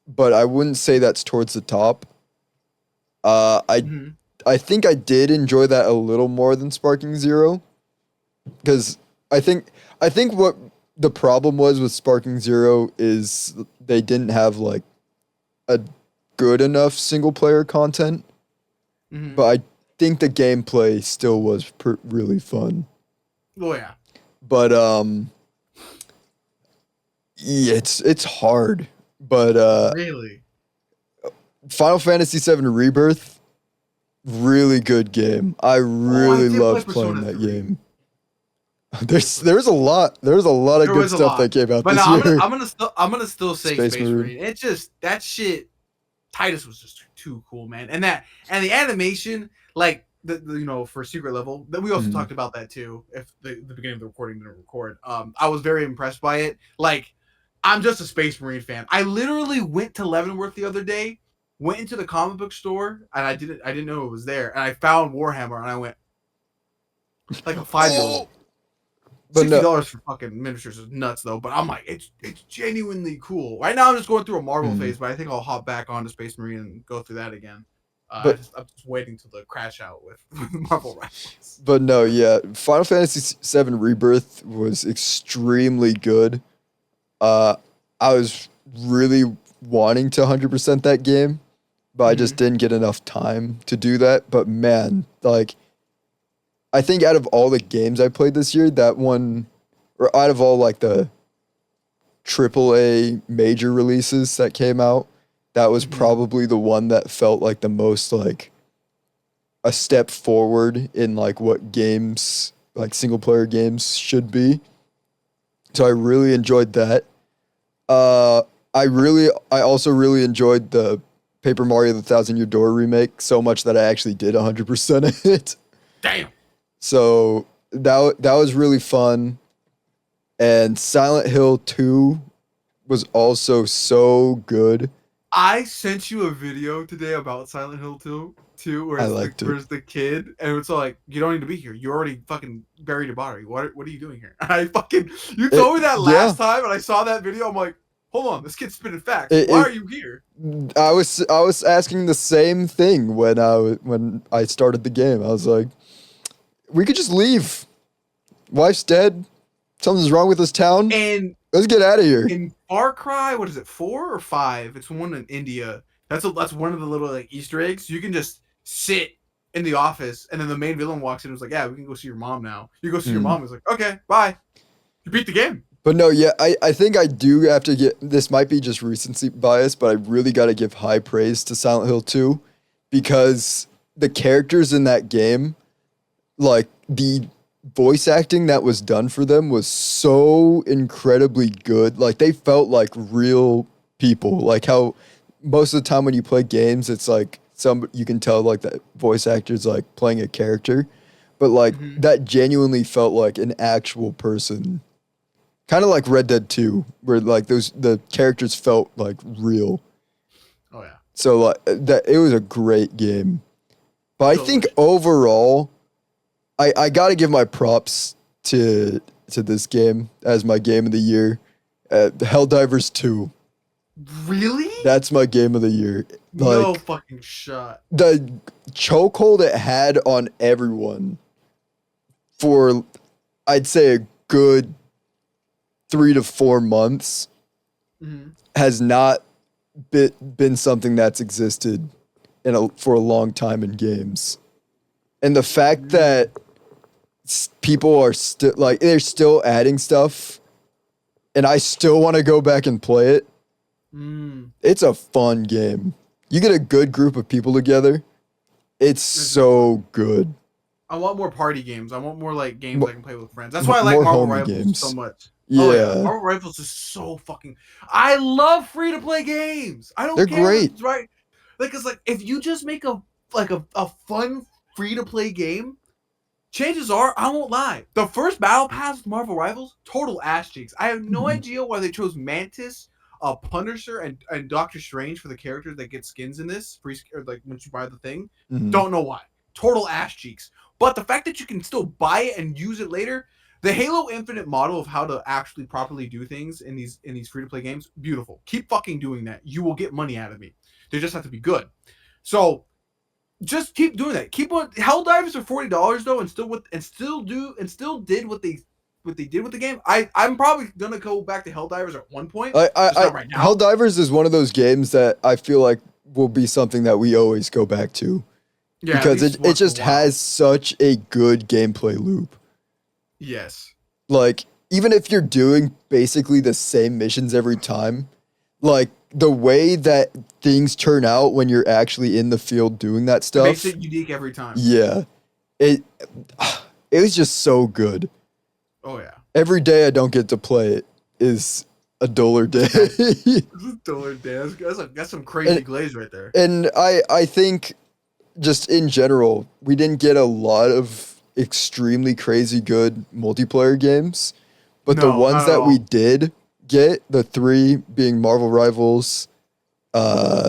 but I wouldn't say that's towards the top. Uh, I Mm-hmm. I think I did enjoy that a little more than Sparking Zero because I think I think what the problem was with Sparking Zero is they didn't have like a good enough single player content, Mm-hmm. but I think the gameplay still was really fun. Oh yeah. But yeah, it's hard. But Really. Final Fantasy VII Rebirth, really good game. I Oh, I really did play loved playing Persona that 3. game. There's a lot of There good was a stuff that lot, came out but no, this year. I'm gonna still say Space Space Marine. Marine. It just that shit. Titus was just too cool, man, and the animation, like for Secret Level, that we also Mhm. talked about that too. If the beginning of the recording didn't record, I was very impressed by it. Like, I'm just a Space Marine fan. I literally went to Leavenworth the other day, went into the comic book store, and I didn't know it was there, and I found Warhammer, and I went like a 5-year Oh, old. but sixty no. dollars for fucking miniatures is nuts though. But I'm like, it's genuinely cool. Right now, I'm just going through a Marvel Mhm. phase, but I think I'll hop back onto Space Marine and go through that again. But I'm just waiting till the crash out with Marvel Rivals. but no, yeah. Final Fantasy VII Rebirth was extremely good. Uh, I was really wanting to 100% that game, but I just Mm-hmm. didn't get enough time to do that. But man, like I think out of all the games I played this year, that one, or out of all like the AAA major releases that came out, that was Mm-hmm. probably the one that felt like the most like a step forward in like what games, like single player games should be. So I really enjoyed that. Uh, I also really enjoyed the Paper Mario: The Thousand Year Door remake so much that I actually did 100% of it. Damn. So that was really fun. And Silent Hill 2 was also so good. I sent you a video today about Silent Hill 2, I liked it. where it's the kid, and it's like, you don't need to be here. You already fucking buried your body. What are you doing here? I fucking you told me that Yeah, last time, and I saw that video. I'm like, hold on, this kid's spitting facts. it, Why it are you here? I was asking the same thing when I started the game. I was like, we could just leave. Wife's dead. Something's wrong with this town. And Let's get out of here. In Far Cry, what is it, 4 or 5? It's one in India. That's one of the little like Easter eggs. You can just sit in the office, and then the main villain walks in and was like, "Yeah, we can go see your mom now." You go see your mom. It's like, "Okay, bye." You beat the game. But no, yeah, I think I do have to get, this might be just recency bias, but I really got to give high praise to Silent Hill 2 because the characters in that game, like the voice acting that was done for them was so incredibly good. Like they felt like real people. Like how most of the time when you play games, it's like you can tell like that voice actor's like playing a character, but like that genuinely felt like an actual person. Kind of like Red Dead 2, where like the characters felt like real. Oh yeah. So like that it was a great game. But I think overall, I got to give my props to this game as my game of the year. Helldivers 2. Really? That's my game of the year. No fucking shot. The chokehold it had on everyone for, I'd say, a good 3 to 4 months has not been something that's existed for a long time in games. And the fact that people are still like they're still adding stuff and I still want to go back and play it. It's a fun game. You get a good group of people together. It's so good. I want more party games. I want more like games I can play with friends. That's why I like Marvel Rivals games so much. Yeah. Oh, yeah. Marvel Rivals is so fucking. I love free to play games. I don't. They're care, great, right? Like it's like if you just make a fun free to play game, chances are I won't lie. The first battle pass with Marvel Rivals, total ass cheeks. I have no idea why they chose Mantis, Punisher, and Doctor Strange for the characters that get skins in this free, or like once you buy the thing. Don't know why. Total ass cheeks. But the fact that you can still buy it and use it later. The Halo Infinite model of how to actually properly do things in these free to play games, beautiful. Keep fucking doing that. You will get money out of me. They just have to be good. So just keep doing that. Keep on. Helldivers are $40 though, and still did what they did with the game. I'm probably gonna go back to Helldivers at one point. Not right now. Helldivers is one of those games that I feel like will be something that we always go back to. Yeah, because it just has such a good gameplay loop. Yes. Like, even if you're doing basically the same missions every time, like, the way that things turn out when you're actually in the field doing that stuff. It makes it unique every time. Yeah. It was just so good. Oh, yeah. Every day I don't get to play it is a duller day. Duller day. That's some crazy glaze right there. And I think, just in general, we didn't get a lot of extremely crazy good multiplayer games, but the ones that we did get, the 3 being Marvel Rivals, Warhammer,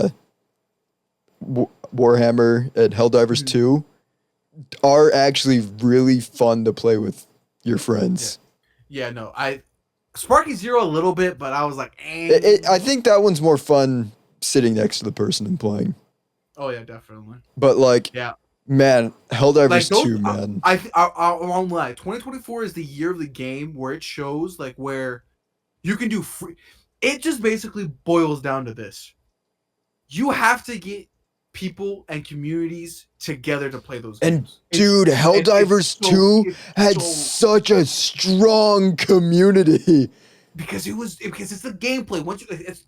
and Helldivers 2, are actually really fun to play with your friends. Yeah, no, Sparky Zero a little bit, but I was like, I think that one's more fun sitting next to the person and playing. Oh yeah, definitely. But like, yeah. Man, Helldivers 2, man. I won't lie. 2024 is the year of the game where it shows like where you can do free. It just basically boils down to this: you have to get people and communities together to play those games. And dude, Helldivers 2 had such a strong community. Because it's the gameplay.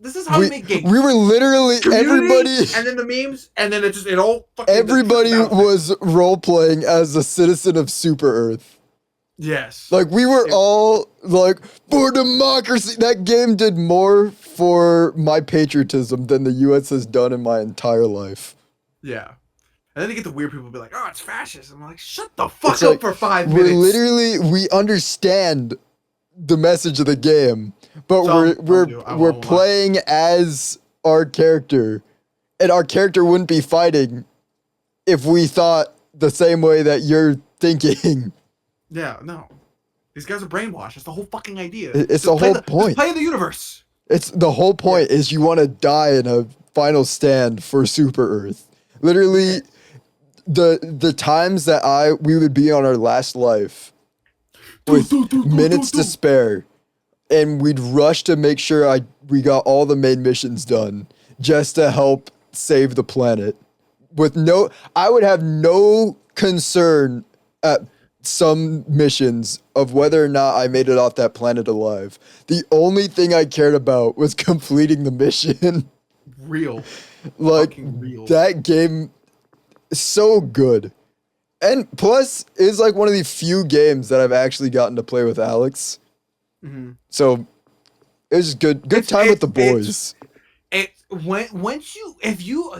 This is how we make games. We were literally everybody, and then the memes, and then it all. Everybody was role playing as a citizen of Super Earth. Yes. Like we were all like for democracy. That game did more for my patriotism than the U.S. has done in my entire life. Yeah. And then you get the weird people be like, "Oh, it's fascist." I'm like, "Shut the fuck up for 5 minutes." We understand the message of the game, but we're playing as our character, and our character wouldn't be fighting if we thought the same way that you're thinking. Yeah, no, these guys are brainwashed. That's the whole fucking idea. It's the whole point. Play the universe. It's the whole point is you want to die in a final stand for Super Earth. Literally, the times that we would be on our last life with minutes to spare, and we'd rush to make sure we got all the main missions done just to help save the planet. I would have no concern at some missions of whether or not I made it off that planet alive. The only thing I cared about was completing the mission. Real. Like, Fucking real. that game is so good. And plus, it's like one of the few games that I've actually gotten to play with Alex. Mm-hmm. So it was good time with the boys.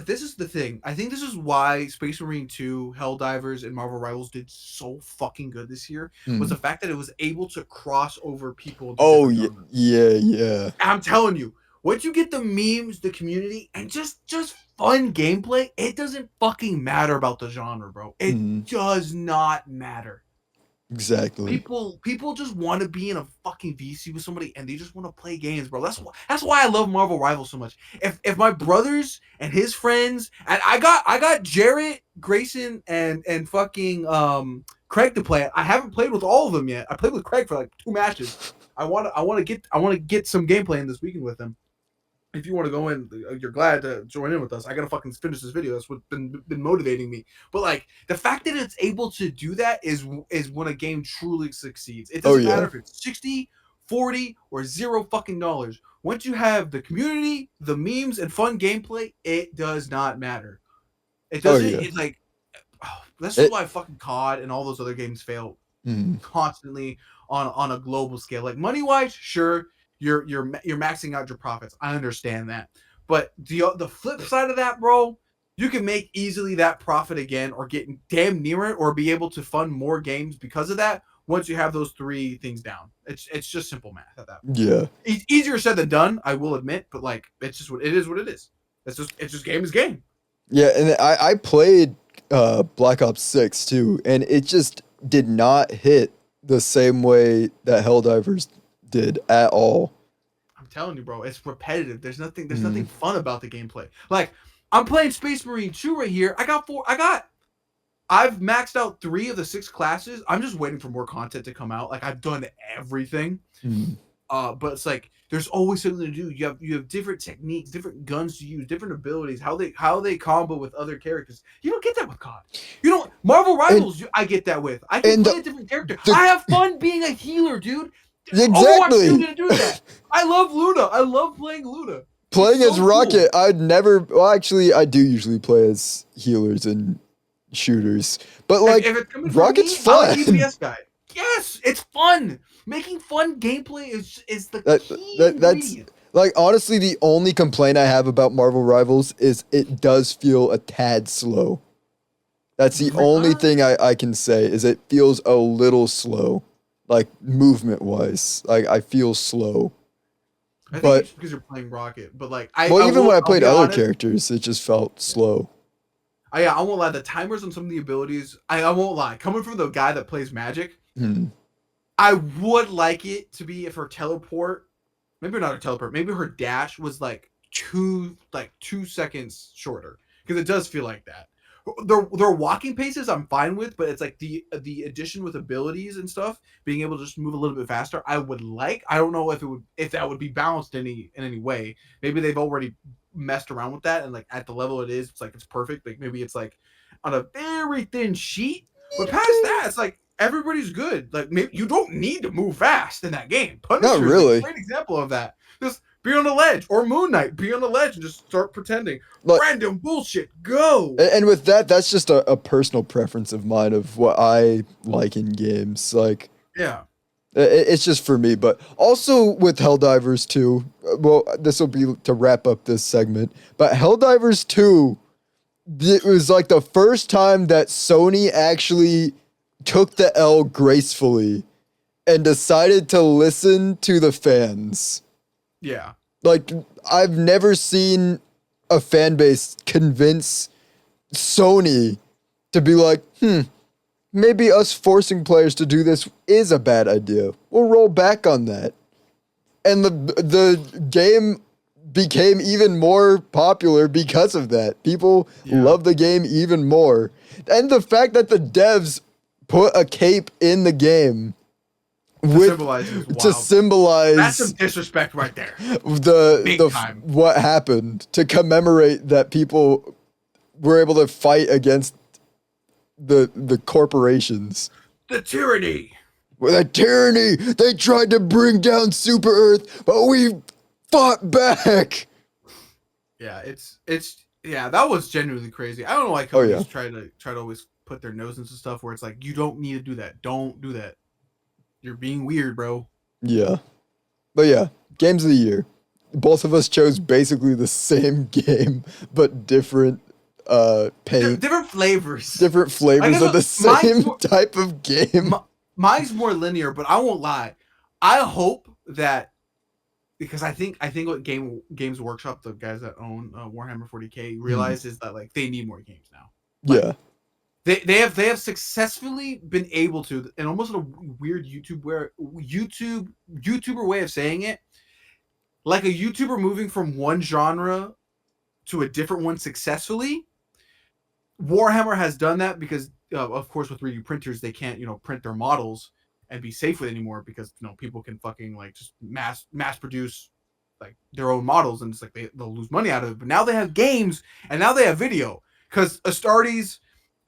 This is the thing. I think this is why Space Marine 2, Helldivers, and Marvel Rivals did so fucking good this year. Was the fact that it was able to cross over people. Oh yeah. I'm telling you, once you get the memes, the community, and just fun gameplay, it doesn't fucking matter about the genre, bro. It does not matter. Exactly. People just want to be in a fucking VC with somebody, and they just want to play games, bro. That's why I love Marvel Rivals so much. If my brothers and his friends, and I got Jarrett, Grayson, and fucking Craig to play it. I haven't played with all of them yet. I played with Craig for like 2 matches. I want to get some gameplay in this weekend with him. If you want to go in, you're glad to join in with us. I gotta fucking finish this video. That's what's been motivating me. But like the fact that it's able to do that is when a game truly succeeds. It doesn't matter if it's 60, 40, or $0 fucking dollars. Once you have the community, the memes, and fun gameplay, it does not matter. It doesn't. It's like that's why fucking COD and all those other games fail constantly on a global scale. Like money wise, sure. You're maxing out your profits. I understand that. But the flip side of that, bro, you can make easily that profit again or get damn near it or be able to fund more games because of that once you have those 3 things down. It's just simple math at that point. Yeah. It's easier said than done, I will admit, but like it's just what it is. It's just game is game. Yeah, and I played Black Ops 6 too, and it just did not hit the same way that Helldivers did at all. I'm telling you, bro, it's repetitive. There's nothing fun about the gameplay. Like I'm playing Space Marine 2 right here. I've maxed out 3 of the 6 classes. I'm just waiting for more content to come out. Like I've done everything. But it's like there's always something to do. You have different techniques, different guns to use, different abilities, how they combo with other characters. You don't get that with COD. You don't Marvel Rivals. I get that with. I can play a different character. I have fun being a healer, dude. Exactly. Overwatch didn't do that. I love Luna. I love playing Luna. Playing as Rocket, cool. I'd never. Well, actually, I do usually play as healers and shooters, but like if it's coming Rocket's fun. I'm an EPS guy. Yes, it's fun. Making fun gameplay is the key. That's like honestly the only complaint I have about Marvel Rivals is it does feel a tad slow. That's the only thing I can say is it feels a little slow. Like movement wise, like I feel slow. I think it's because you're playing Rocket, but like even when I played other characters, it just felt slow. I won't lie. The timers on some of the abilities, I won't lie. Coming from the guy that plays Magic, I would like it to be if her teleport, maybe not her teleport, maybe her dash was like 2 seconds shorter because it does feel like that. Their walking paces I'm fine with, but it's like the addition with abilities and stuff, being able to just move a little bit faster. I would like. I don't know if that would be balanced in any way. Maybe they've already messed around with that and like at the level it is, it's like it's perfect. Like maybe it's like on a very thin sheet, but past that, it's like everybody's good. Like maybe you don't need to move fast in that game. Punisher Not really. is a great example of that. Just be on the ledge, or Moon Knight, be on the ledge and just start pretending. Random bullshit, go. And with that, that's just a personal preference of mine of what I like in games. Like, yeah, it's just for me. But also with Helldivers 2, well, this will be to wrap up this segment. But Helldivers 2, it was like the first time that Sony actually took the L gracefully and decided to listen to the fans. Yeah. Like, I've never seen a fan base convince Sony to be like, maybe us forcing players to do this is a bad idea. We'll roll back on that. And the game became even more popular because of that. People love the game even more. And the fact that the devs put a cape in the game symbolize is to wild. symbolize That's some disrespect right there. Big time. What happened, to commemorate that people were able to fight against the corporations. The tyranny. With a tyranny, they tried to bring down Super Earth, but we fought back. Yeah, that was genuinely crazy. I don't know why companies try to always put their nose into stuff where it's like, you don't need to do that. Don't do that. You're being weird, bro. Yeah. But yeah, games of the year. Both of us chose basically the same game, but different paint. Different flavors. Different flavors of the same type of game. Mine's more linear, but I won't lie. I hope that, because I think what Games Workshop, the guys that own Warhammer 40K, realize is that like they need more games now. Like, yeah. They have successfully been able to, and almost in a weird YouTuber way of saying it, like a YouTuber moving from one genre to a different one successfully. Warhammer has done that because, of course, with 3D printers, they can't print their models and be safe with it anymore, because people can fucking like just mass produce like their own models, and it's like they'll lose money out of it. But now they have games, and now they have video, because Astartes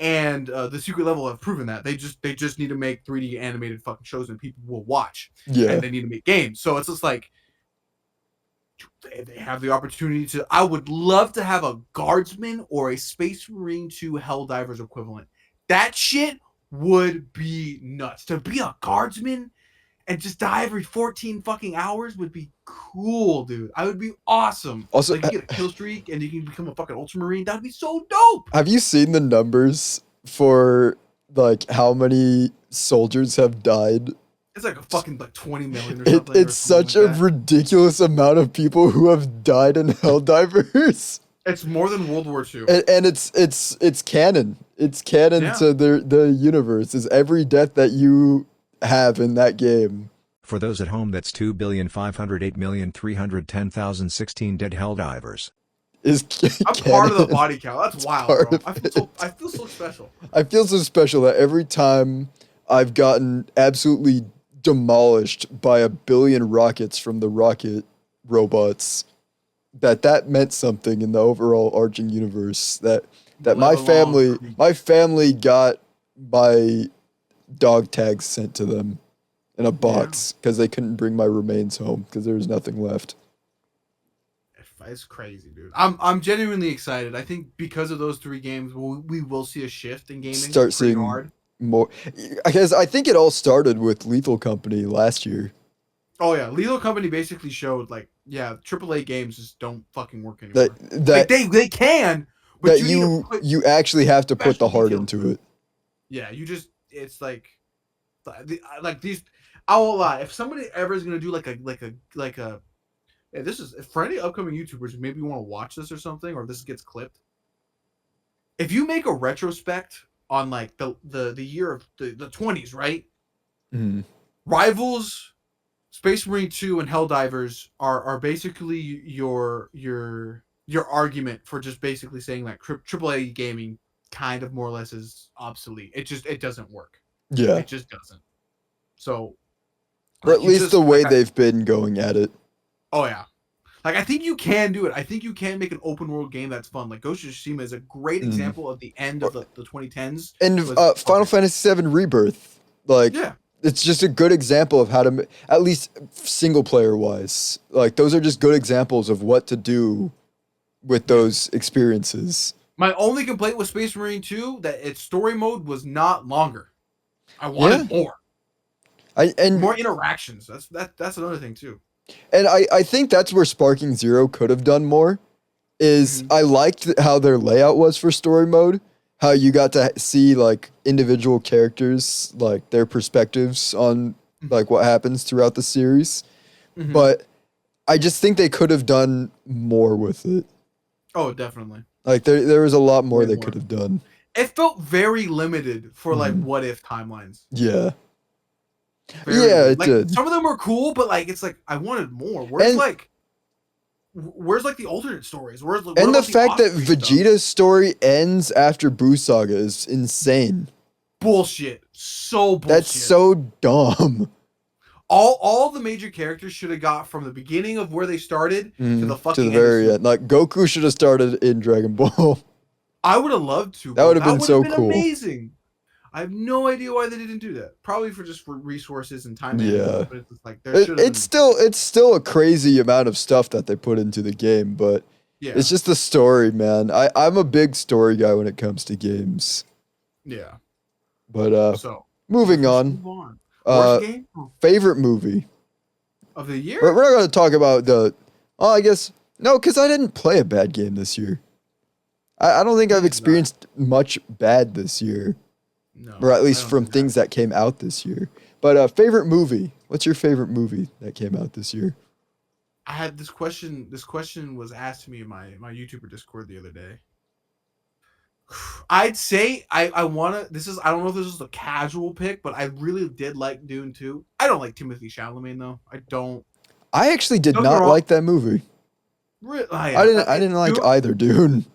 and the Secret Level have proven that they just need to make 3D animated fucking shows and people will watch. Yeah. And they need to make games. So it's just like they have the opportunity to. I would love to have a Guardsman or a Space Marine 2 Helldivers equivalent. That shit would be nuts. To be a Guardsman and just die every 14 fucking hours would be cool, dude. I would be awesome. Also, like you get a kill streak and you can become a fucking Ultramarine. That'd be so dope. Have you seen the numbers for like how many soldiers have died? It's like a fucking like 20 million or something. It's such a ridiculous amount of people who have died in Helldivers. It's more than World War II. And it's canon. It's canon to the universe. Is every death that you have in that game. For those at home, that's 2,508,310,016 dead Helldivers. Is I'm part of the body count. That's wild, bro. I feel so special. I feel so special that every time I've gotten absolutely demolished by a billion rockets from the rocket robots, that meant something in the overall arching universe. That my family got my dog tags sent to them in a box because they couldn't bring my remains home because there was nothing left. It's crazy, dude. I'm genuinely excited. I think because of those 3 games, we will see a shift in gaming. Start seeing more. Because I think it all started with Lethal Company last year. Oh yeah, Lethal Company basically showed like, AAA games just don't fucking work anymore. That like they can, but you actually have to put the heart into it. Yeah, it's like these. I won't lie. If somebody ever is gonna do like a this is for any upcoming YouTubers who maybe want to watch this or something, or this gets clipped. If you make a retrospect on like the year of the 20s, right? Mm-hmm. Rivals, Space Marine 2, and Helldivers are basically your argument for just basically saying that AAA gaming kind of more or less is obsolete. It doesn't work. Yeah. It just doesn't. So at least the way they've been going at it. Oh yeah. Like I think you can do it. I think you can make an open world game that's fun. Like Ghost of Tsushima is a great example of the end of the 2010s. And Final Fantasy VII Rebirth. Like it's just a good example of how to, at least single player wise. Like those are just good examples of what to do with those experiences. My only complaint with Space Marine 2 that its story mode was not longer. I wanted more. And more interactions. That's another thing too. And I think that's where Sparking Zero could have done more. I liked how their layout was for story mode. How you got to see like individual characters, like their perspectives on like what happens throughout the series. Mm-hmm. But I just think they could have done more with it. Oh, definitely. Like there was a lot more they could have done. It felt very limited for like what if timelines. Yeah. It did. Some of them were cool, but like it's like I wanted more. Where's the alternate stories? And the fact that Vegeta's story ends after Buu Saga is insane. Bullshit. So bullshit. That's so dumb. all the major characters should have got from the beginning of where they started to the fucking to the very end. Like Goku should have started in Dragon Ball. I would have loved to. That Bro. would have been would so been cool. Amazing. I have no idea why they didn't do that. Probably for resources and time Yeah. management. But it's like there should have it's still a crazy amount of stuff that they put into the game, but yeah. it's just the story, man. I'm a big story guy when it comes to games. Yeah. But So moving let's on. move on. Worst game Favorite movie of the year? We're not going to talk about I guess no, because I didn't play a bad game this year. I don't think I've experienced much bad this year. No, or at least from things that came out this year. But favorite movie? What's your favorite movie that came out this year? I had this question. This question was asked to me in my YouTuber Discord the other day. I'd say I want to. I don't know if this is a casual pick, but I really did like Dune 2. I don't like Timothée Chalamet though. I don't. I actually did not like that movie. I didn't like either Dune.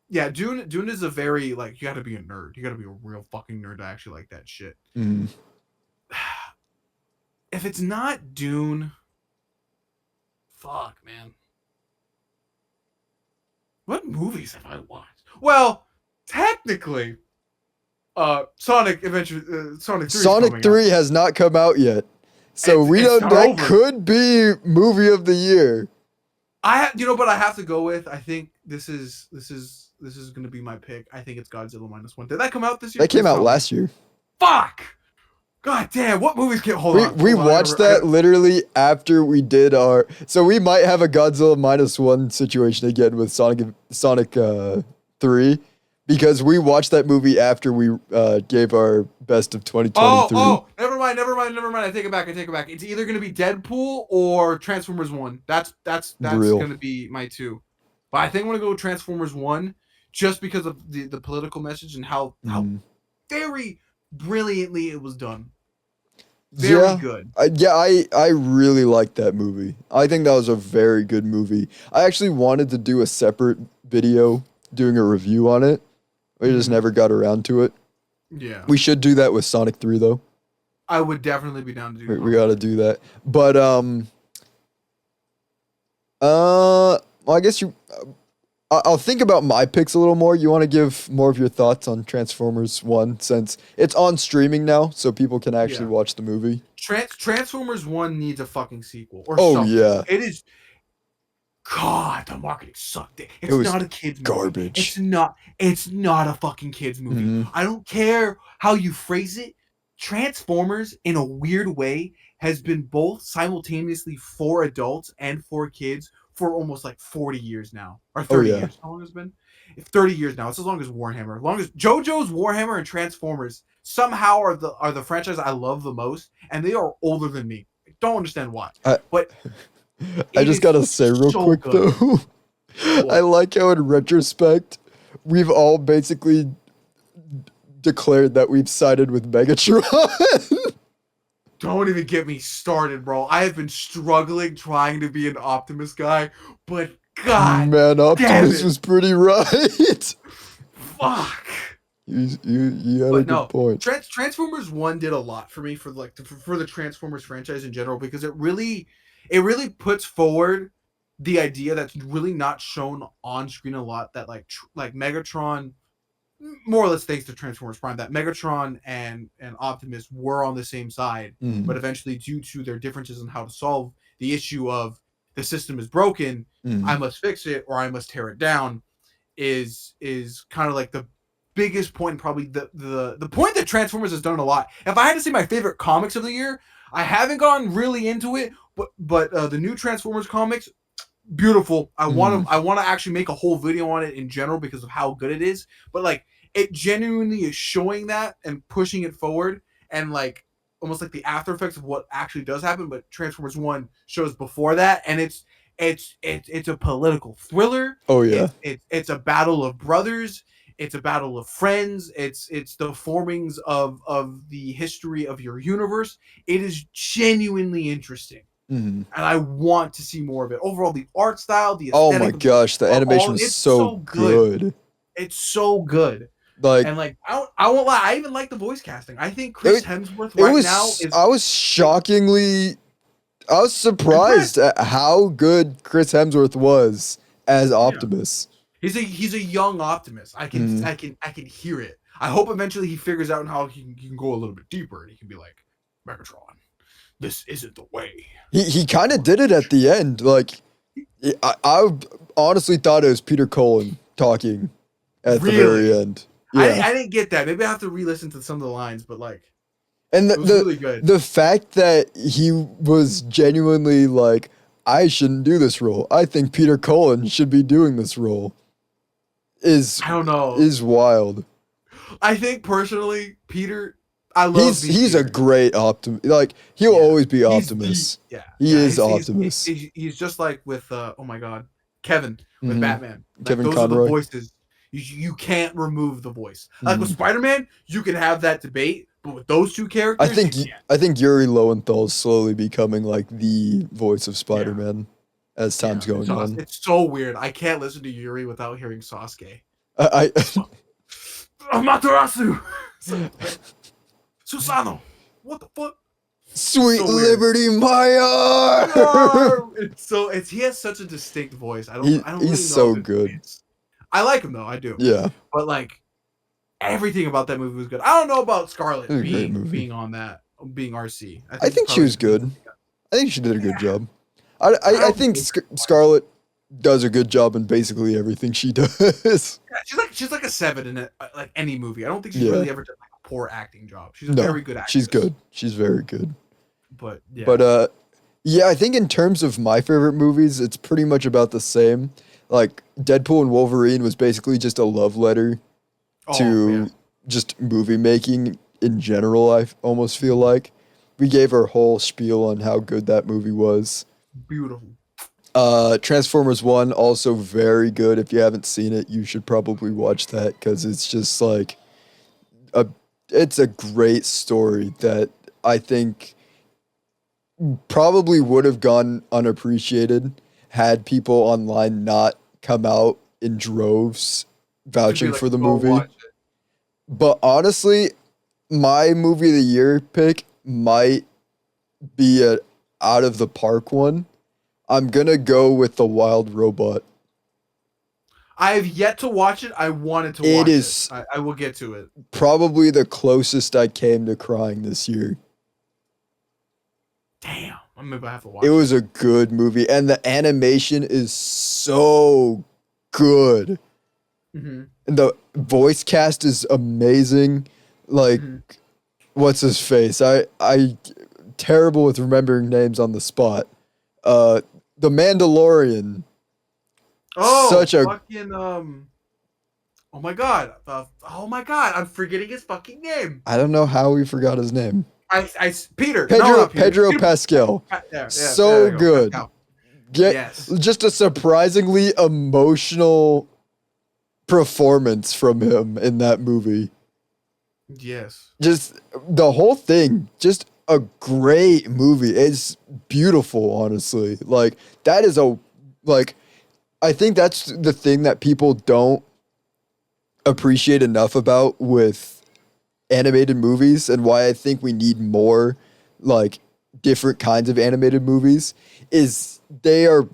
Yeah, Dune is a very like you got to be a nerd. You got to be a real fucking nerd to actually like that shit. Mm. If it's not Dune, fuck, man. What movies have I watched? Well, technically, Sonic Adventure, Sonic 3. Sonic 3 has not come out yet, so we don't. That could be movie of the year. But I have to go with. I think this is going to be my pick. I think it's Godzilla -1. Did that come out this year? That came out last year. Fuck! God damn, what movies came... Hold on. We watched that literally after we did our... So we might have a Godzilla -1 situation again with Sonic 3, because we watched that movie after we gave our best of 2023. Oh, never mind. I take it back. It's either going to be Deadpool or Transformers 1. That's going to be my two. But I think I'm going to go with Transformers 1 just because of the political message and how very brilliantly it was done. Very good. I really liked that movie. I think that was a very good movie. I actually wanted to do a separate video doing a review on it. We just never got around to it. Yeah. We should do that with Sonic 3 though. I would definitely be down to do that. We got to do that. But well, I guess I'll think about my picks a little more. You want to give more of your thoughts on Transformers 1 since it's on streaming now, so people can actually watch the movie? Transformers 1 needs a fucking sequel or something. Yeah. It is... God, the marketing sucked. It's not a kid's movie. Garbage. It's not a fucking kid's movie. Mm-hmm. I don't care how you phrase it. Transformers, in a weird way, has been both simultaneously for adults and for kids for almost like 40 years now. Or 30 years. How long has it been? 30 years now. It's as long as Warhammer. As long as JoJo's, Warhammer, and Transformers somehow are the franchise I love the most, and they are older than me. I don't understand why. But I just gotta say real quick though, I like how in retrospect, we've all basically declared that we've sided with Megatron. Don't even get me started, bro. I have been struggling trying to be an Optimus guy, but God, man, Optimus was pretty right. Fuck. You had a good point. Transformers 1 did a lot for me for the Transformers franchise in general, because it really puts forward the idea that's really not shown on screen a lot, that like Megatron, more or less thanks to Transformers Prime, that Megatron and Optimus were on the same side, but eventually due to their differences in how to solve the issue of the system is broken, I must fix it or I must tear it down, is kind of like the biggest point, probably the point that Transformers has done a lot. If I had to say my favorite comics of the year, I haven't gone really into it, but the new Transformers comics, beautiful. I want to actually make a whole video on it in general because of how good it is. But like, it genuinely is showing that and pushing it forward, and like almost like the after effects of what actually does happen. But Transformers 1 shows before that, and it's a political thriller. Oh yeah, it's a battle of brothers. It's a battle of friends. It's the formings of the history of your universe. It is genuinely interesting. And I want to see more of it. Overall, the art style, the aesthetic. Oh my gosh, the animation is so good. It's so good. Like And like I won't lie, I even like the voice casting. I think Chris Hemsworth now is I was surprised impressed. at how good Chris Hemsworth was as Yeah. Optimus. He's a young Optimus. I can Mhm. I can hear it. I hope eventually he figures out how he can go a little bit deeper and he can be like, Megatron, this isn't the way. He kind of did it at the end. Like I honestly thought it was Peter Cullen talking at the very Really? end. Yeah. I didn't get that. Maybe I have to re-listen to some of the lines, but like And it was really good. the fact that he was genuinely like, I shouldn't do this role. I think Peter Cullen should be doing this role I don't know. is wild. I think personally, Peter, I love He's Peter. a great Optimus. Like he'll Yeah. always be He's Optimus. the, yeah. He yeah, is he's, Optimus. he's just like with oh my god, Kevin with Mhm. Batman. Like, Kevin those Conroy. are the voices. You can't remove the voice. Like with Mhm. Spider-Man, you can have that debate, but with those two characters, I think Yuri Lowenthal is slowly becoming like the voice of Spider-Man as time's going on. It's so weird. I can't listen to Yuri without hearing Sasuke. I Amaterasu! Susano! What the fuck? Sweet So weird. Liberty Maya. He has such a distinct voice. I don't really He's know so if good. it's- I like him though, I do. Yeah. But like everything about that movie was good. I don't know about Scarlett It was a great movie. being on that, being RC. I think she probably- was good. I think she did a good job. I don't think think- Scarlett does a good job in basically everything she does. Yeah, she's like a 7 in like any movie. I don't think she's Yeah. really ever done like a poor acting job. She's a No, very good actress. she's good. She's very good. But yeah. But yeah, I think in terms of my favorite movies, it's pretty much about the same. Like Deadpool and Wolverine was basically just a love letter to just movie making in general. I almost feel like we gave our whole spiel on how good that movie was. Beautiful. Transformers 1 also very good. If you haven't seen it, you should probably watch that because it's just like it's a great story that I think probably would have gone unappreciated had people online not come out in droves vouching Like, for the go movie. watch it. But honestly, my movie of the year pick might be a out of the park one. I'm gonna go with The Wild Robot. I have yet to watch it. I wanted to It watch is- it. I will get to it. Probably the closest I came to crying this year. Damn. Maybe I have to watch It it. was a good movie, and the animation is so good. Mhm. And the voice cast is amazing. Like, Mhm. what's his face? I terrible with remembering names on the spot. The Mandalorian. Oh, Such a- fucking oh my god. I'm forgetting his fucking name. I don't know how we forgot his name. Peter. Pedro No, not Peter. Pedro Peter- Pascal. Yeah, So there you go. good. Pascal. Get Yes. just a surprisingly emotional performance from him in that movie. Yes. Just the whole thing, just a great movie. It's beautiful, honestly. Like that is I think that's the thing that people don't appreciate enough about with animated movies and why I think we need more like different kinds of animated movies is they are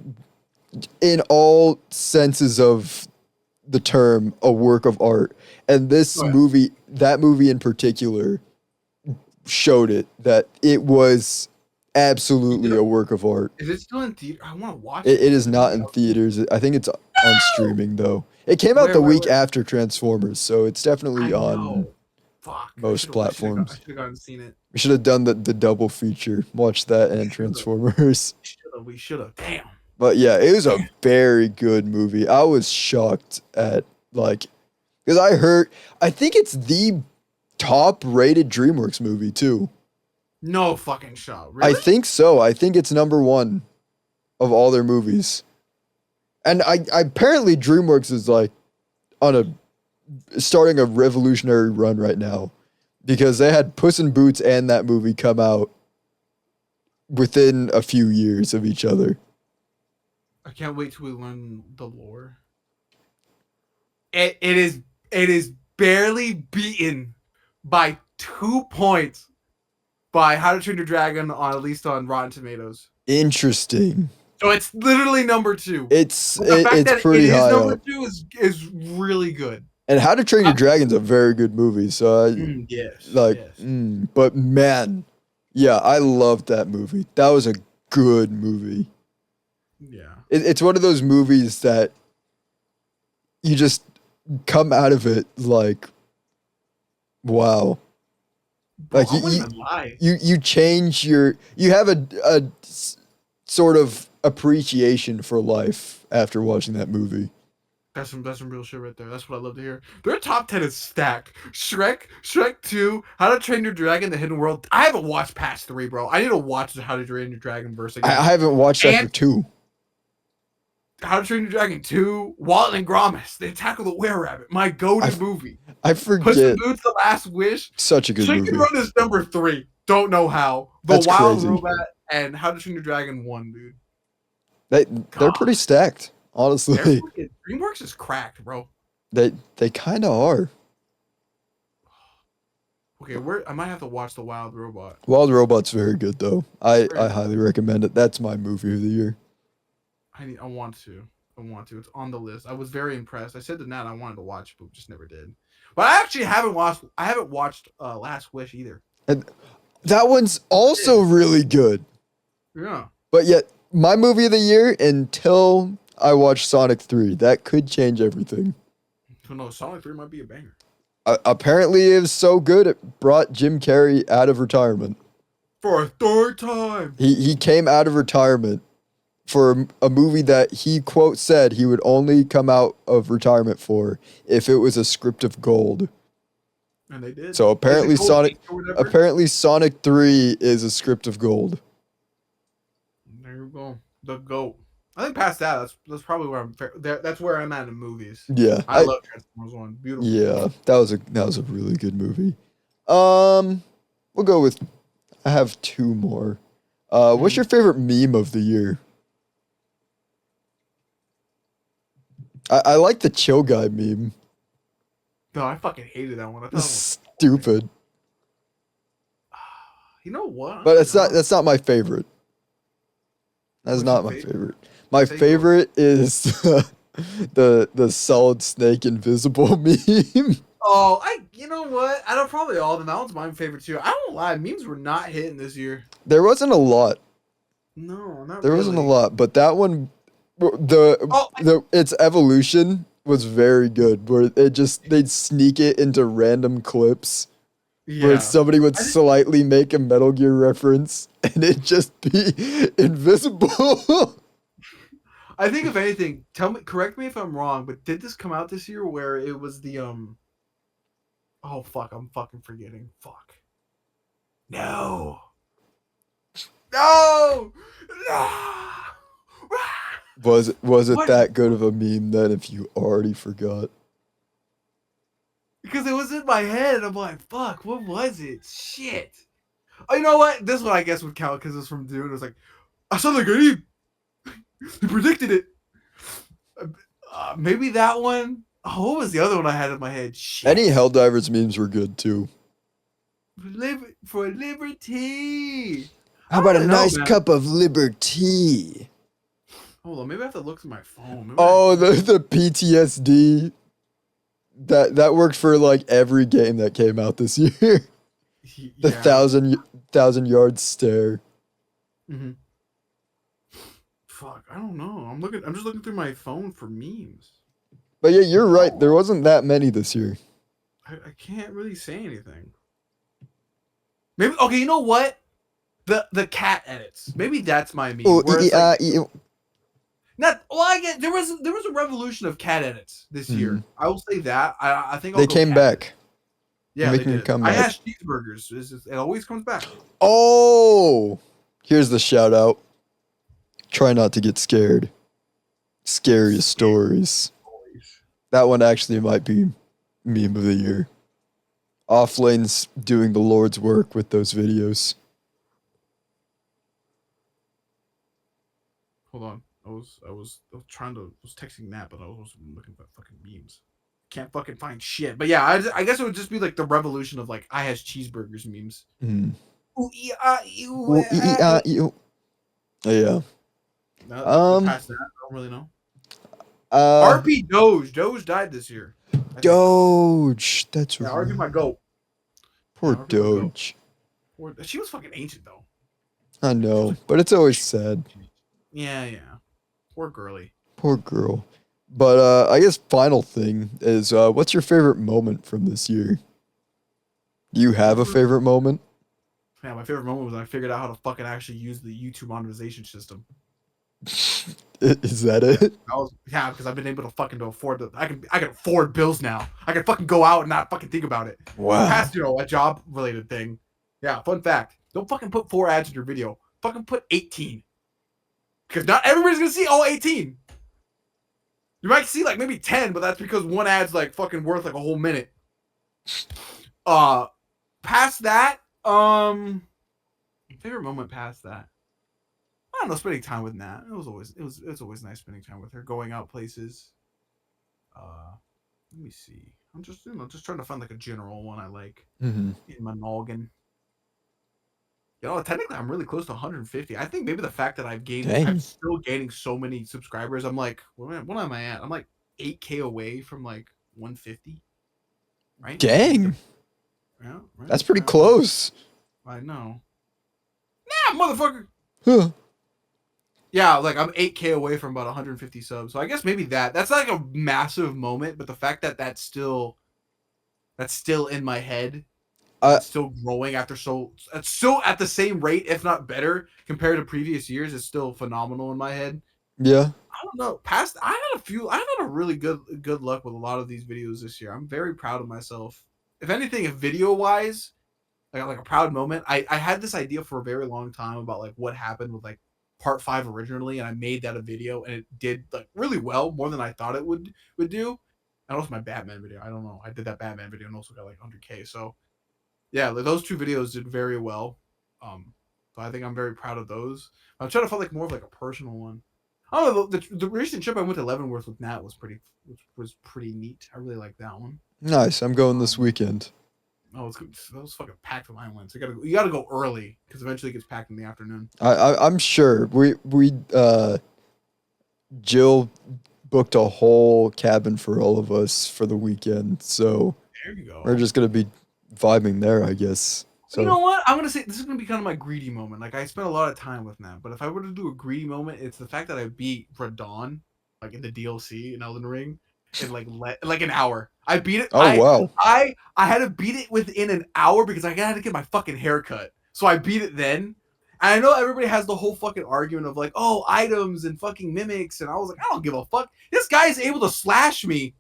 in all senses of the term a work of art. And this Oh, yeah. movie, that movie in particular, showed it that it was absolutely a work of art. Is it still in theater? I want to watch It is not in theaters. I think it's on streaming though. It came out the week after Transformers, so it's definitely I on. know. Fuck. most platforms. I should have gone and seen it. We should have done the double feature. Watch that and Transformers. We should have. Damn. But yeah, it was a very good movie. I was shocked at like because I think it's the top rated DreamWorks movie too. No fucking shot. Really? I think so. I think it's number one of all their movies. And I apparently DreamWorks is like starting a revolutionary run right now because they had Puss in Boots and that movie come out within a few years of each other. I can't wait till we learn the lore. It is barely beaten by 2 points by How to Train Your Dragon on at least on Rotten Tomatoes. Interesting. So it's literally number 2. It's But the fact it's that pretty it is high number up. 2 is really good. And How to Train Your Dragon's a very good movie. So Yes. but man, yeah, I loved that movie. That was a good movie. Yeah. It's one of those movies that you just come out of it like, wow. Bro, Like I wouldn't even lie. you change you have a sort of appreciation for life after watching that movie. That's some real shit right there. That's what I love to hear. Their top 10 is stacked. Shrek 2, How to Train Your Dragon, The Hidden World. I haven't watched past 3, bro. I need to watch the How to Train Your Dragon verse again. I haven't watched after And 2. How to Train Your Dragon 2, Wallet and Gromit. They tackle the were-rabbit. My go-to movie. I Puss in forget. Boots: The Last Wish. Such a good Chicken movie. Run is number 3. Don't know how. The That's Wild crazy. Robot and How to Train Your Dragon 1, dude. They're pretty stacked, honestly. DreamWorks is cracked, bro. They kind of are. Okay, I might have to watch The Wild Robot. Wild Robot's very good though. I highly recommend it. That's my movie of the year. I want to. It's on the list. I was very impressed. I said to Nat I wanted to watch, but just never did. But I actually haven't watched Last Wish either. And that one's also really good. Yeah. But yet, my movie of the year until I watch Sonic 3. That could change everything. Who knows? Sonic 3 might be a banger. Apparently, it was so good it brought Jim Carrey out of retirement. For a third time. He came out of retirement for a movie that he, quote, said he would only come out of retirement for if it was a script of gold. And they did. So apparently Sonic. Sonic 3 is a script of gold. There you go. The GOAT. I think past that, that's probably where that's where I'm at in movies. Yeah. I love Transformers 1. Beautiful. Yeah, that was a really good movie. We'll go with I have 2 more. What's your favorite meme of the year? I like the chill guy meme. No, I fucking hated that one. I thought It's stupid. You know what? But that's not my favorite. That's What's not your my favorite? favorite. My Say favorite is the Solid Snake Invisible meme. Oh, you know what? I don't probably all of them. That one's my favorite too. I don't lie, memes were not hitting this year. There wasn't a lot. No, not There really. wasn't a lot, but that one, its evolution was very good. Where they'd sneak it into random clips. Yeah. Where somebody would slightly make a Metal Gear reference and it'd just be invisible. I think if anything, correct me if I'm wrong, but did this come out this year where it was the oh fuck, I'm fucking forgetting. Fuck. No. No. Was it What? that good of a meme then if you already forgot? Because it was in my head and I'm like, fuck, what was it? Shit. Oh, you know what? This one I guess would count because it's from Dune. It was like, I saw the game. He predicted it. Maybe that one. Oh, what was the other one I had in my head? Shit. Any Helldivers memes were good too. For liberty. How about a nice cup of liberty? Hold on, maybe I have to look through my phone. The PTSD. That worked for like every game that came out this year. The 1,000-yard stare. Mm-hmm. Fuck, I don't know. I'm just looking through my phone for memes. But yeah, you're right. There wasn't that many this year. I can't really say anything. Maybe okay. You know what? The cat edits. Maybe that's my meme. I get there was a revolution of cat edits this year. I will say that. I think they came back. Yeah, they did. I asked cheeseburgers. It always comes back. Oh, here's the shout out. Try not to get scared. Scariest stories. That one actually might be meme of the year. Offlane's doing the Lord's work with those videos. Hold on. I was texting Nat, but I was looking for fucking memes. can't fucking find shit. But yeah, I guess it would just be like the revolution of like I has cheeseburgers memes. Mm. Ooh, yeah, Ooh, ee. Yeah. No, past that, I don't really know. Uh, RP Doge died this year. I think. Doge. That's Yeah, right. RP my goat. Poor RP my goat. Doge. She was fucking ancient though. I know, but it's always sad. Yeah. Poor girly. Poor girl. But I guess final thing is, what's your favorite moment from this year? Do you have a favorite moment? Yeah, my favorite moment was when I figured out how to fucking actually use the YouTube monetization system. Is that it? Yeah, because I've been able to fucking afford I can afford bills now. I can fucking go out and not fucking think about it. Wow. Past, a job related thing. Yeah, fun fact. Don't fucking put 4 ads in your video. Fucking put 18. Because not everybody's gonna see all 18. You might see like maybe 10, but that's because one ad's like fucking worth like a whole minute. Past that, favorite moment past that. I don't know, spending time with Nat. It was always nice spending time with her, going out places. Let me see. I'm just trying to find like a general one I like in my noggin. Technically I'm really close to 150. I think maybe the fact that I'm still gaining so many subscribers. I'm like, what am I at? I'm like 8K away from like 150. Right? Dang. Yeah, right? That's pretty close. I know. Yeah, motherfucker. Huh. Yeah, like I'm 8K away from about 150 subs. So I guess maybe that's like a massive moment, but the fact that that's still in my head, it's still growing it's still at the same rate, if not better, compared to previous years, is still phenomenal in my head. Yeah. I don't know. I had a really good luck with a lot of these videos this year. I'm very proud of myself. If anything, if video wise, like a proud moment, I had this idea for a very long time about like what happened with like part 5 originally, and I made that a video, and it did like really well, more than I thought it would do. And also my Batman video. I don't know. I did that Batman video and also got like 100K. So yeah, those 2 videos did very well. So I think I'm very proud of those. I'm trying to find like more of like a personal one. I don't know. The recent trip I went to Leavenworth with Nat was pretty neat. I really like that one. Nice. I'm going this weekend. Oh, it was fucking packed when I went. So you gotta go early because eventually it gets packed in the afternoon. I'm sure Jill booked a whole cabin for all of us for the weekend, so there you go. We're just gonna be vibing there, I guess. So you know what? I'm gonna say this is gonna be kind of my greedy moment. Like I spent a lot of time with Nat, but if I were to do a greedy moment, it's the fact that I beat Radon like in the DLC in Elden Ring in like an hour. I beat it. Oh wow! I had to beat it within an hour because I had to get my fucking hair cut. So I beat it then. And I know everybody has the whole fucking argument of like, oh, items and fucking mimics, and I was like, I don't give a fuck. This guy is able to slash me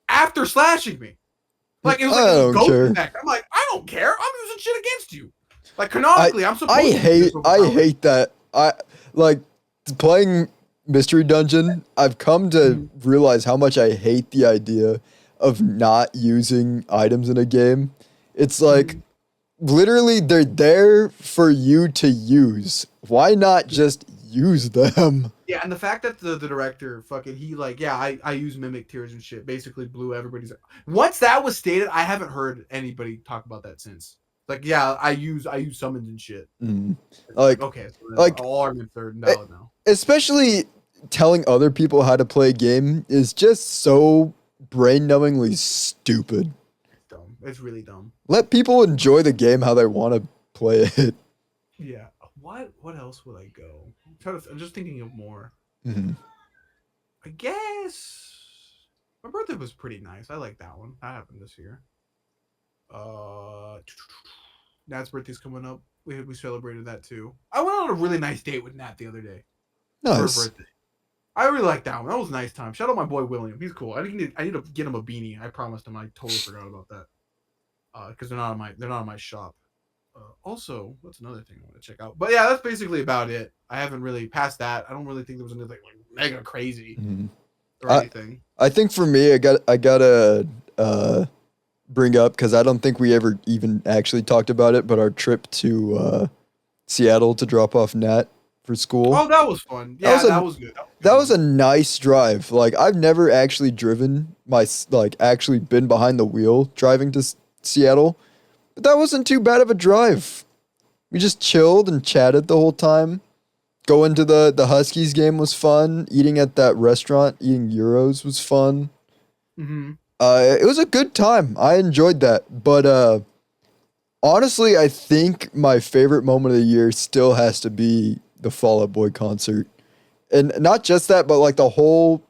after slashing me. Like it was like a ghost effect. I'm like, I don't care. I'm using shit against you. Like canonically, I'm supposed to. I hate that. I like playing Mystery Dungeon. I've come to realize how much I hate the idea of not using items in a game. It's like literally they're there for you to use. Why not just use them? Yeah, and the fact that the director fucking I use mimic tears and shit basically blew everybody's. Once that was stated, I haven't heard anybody talk about that since. Like, yeah, I use summons and shit. Like okay, so all arguments are valid now. Especially telling other people how to play a game is just so brain-numbingly stupid. It's dumb. It's really dumb. Let people enjoy the game how they want to play it. Yeah. What else would I go? I'm just thinking of more. I guess my birthday was pretty nice. I like that one. That happened this year. Nat's birthday's coming up. We celebrated that too. I went on a really nice date with Nat the other day. Nice. For her birthday. I really like that one. That was a nice time. Shout out my boy William. He's cool. I need to get him a beanie. I promised him. I totally forgot about that. Because they're not in my shop. Also, what's another thing I want to check out? But yeah, that's basically about it. I haven't really passed that. I don't really think there was anything like mega crazy or anything. I think for me, I gotta bring up, because I don't think we ever even actually talked about it, but our trip to Seattle to drop off Nat. for school. Oh, that was fun. That was Yeah, a- that was good. That was a nice drive. Like I've never actually driven actually been behind the wheel driving to Seattle, but that wasn't too bad of a drive. We just chilled and chatted the whole time. Going to the Huskies game was fun. Eating at that restaurant, eating gyros was fun. Mm-hmm. It was a good time. I enjoyed that. But honestly, I think my favorite moment of the year still has to be the Fall Out Boy concert. And not just that, but like the whole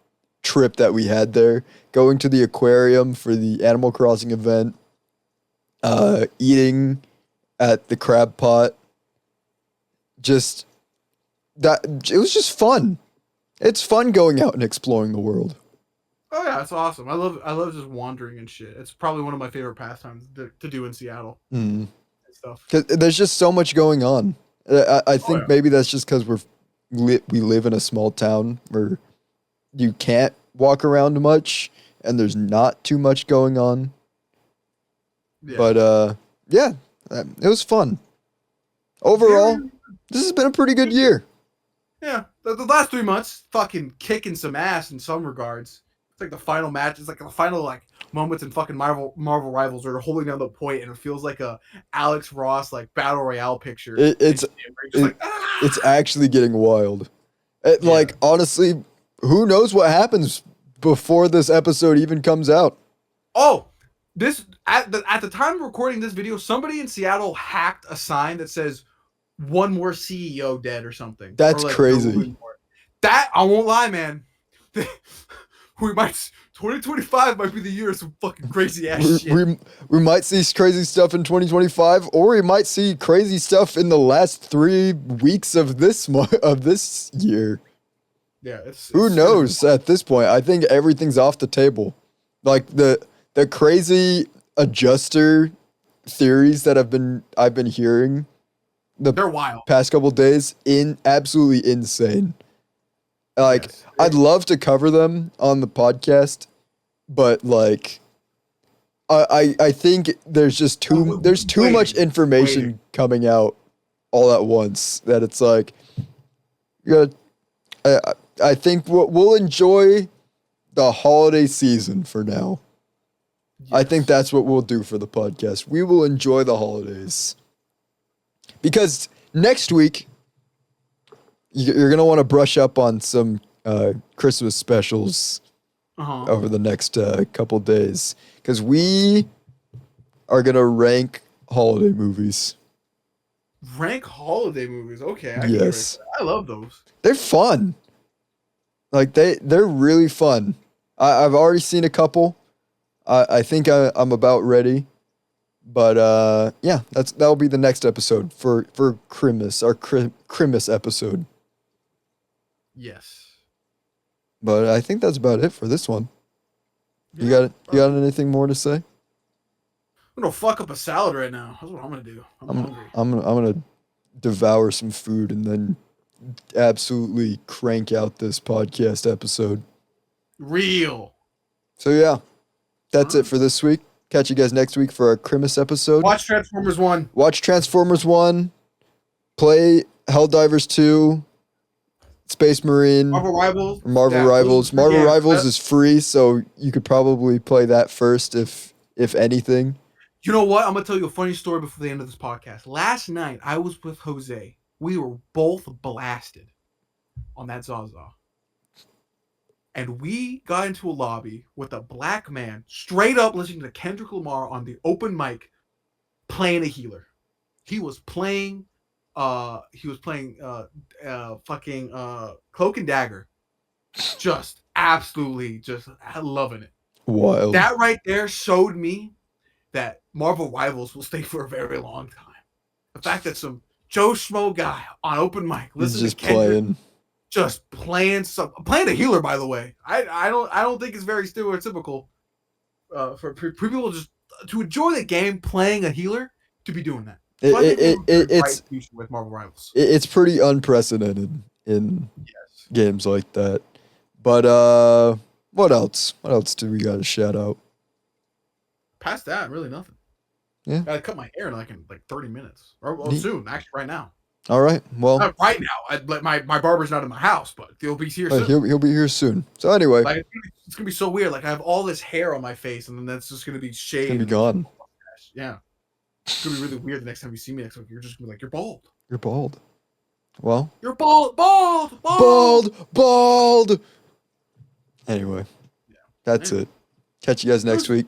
trip that we had there, going to the aquarium for the Animal Crossing event, eating at the crab pot, just that it was just fun. It's fun going out and exploring the world. Oh yeah, it's awesome. I love just wandering and shit. It's probably one of my favorite pastimes to do in Seattle Mm. and stuff. 'Cause there's just so much going on. I think yeah. maybe that's just because we live in a small town where you can't walk around much and there's not too much going on. Yeah. But yeah, it was fun. Overall, this has been a pretty good year. Yeah, the last 3 months, fucking kicking some ass in some regards. It's like the final match. It's like the final like moments in fucking Marvel Rivals where they're holding down the point, and it feels like a Alex Ross like battle royale picture. It's actually getting wild. Like honestly, who knows what happens before this episode even comes out? Oh, this at the time of recording this video, somebody in Seattle hacked a sign that says "One more CEO dead" or something. That's or like, crazy. That I won't lie, man. We might 2025 might be the year of some fucking crazy ass shit. We might see crazy stuff in 2025, or we might see crazy stuff in the last 3 weeks of this year. Yeah, Who knows at this point? I think everything's off the table. Like the crazy adjuster theories that I've been hearing they're wild. past couple days, absolutely insane. Like Yes. I'd love to cover them on the podcast, but like I think there's just too much information coming out all at once that it's like you gotta, I think we'll enjoy the holiday season for now. I Yes. think that's what we'll do for the podcast. We will enjoy the holidays. Because next week, you're going to want to brush up on some Christmas specials over the next couple days. Because we are going to rank holiday movies. Rank holiday movies. Okay. Yes. I love those. They're fun. Like, they're really fun. I've already seen a couple. I think I'm about ready. But yeah, that'll be the next episode for Christmas, our Christmas episode. Yes. But I think that's about it for this one. You got anything more to say? I'm gonna fuck up a salad right now. That's what I'm gonna do. I'm hungry. I'm gonna devour some food and then absolutely crank out this podcast episode. Real. So yeah, that's it for this week. Catch you guys next week for our Christmas episode. Watch Transformers 1. Watch Transformers 1. Play Helldivers 2. Space Marine. Marvel Rivals. Marvel Rivals. Marvel Rivals is free, so you could probably play that first if anything. You know what? I'm gonna tell you a funny story before the end of this podcast. Last night I was with Jose. We were both blasted on that Zaza. And we got into a lobby with a black man straight up listening to Kendrick Lamar on the open mic playing a healer. He was playing fucking Cloak and Dagger. Just absolutely just loving it. Wild. That right there showed me that Marvel Rivals will stay for a very long time. The fact that some Joe Schmo guy on open mic listening to Kendrick playing a healer, by the way. I don't think it's very stereotypical for people just to enjoy the game playing a healer to be doing that. So it's with Marvel Rivals. It's pretty unprecedented in games like that. But what else? What else do we got to shout out? Past that, really nothing. Yeah. Gotta cut my hair in like 30 minutes. Or soon, actually right now. All right. Well, Not right now. Like my barber's not in my house, but he'll be here soon. he'll be here soon. So anyway, Like it's gonna be so weird. Like I have all this hair on my face, and then that's just gonna be shaved. it's gonna be gone. Yeah, it's gonna be really weird. The next time you see me next week, you're just gonna be like, "You're bald. You're bald. Well, You're bald. Bald. Bald. bald. Anyway, Yeah. that's it. Catch you guys next week.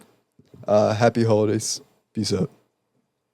Happy holidays. Peace out.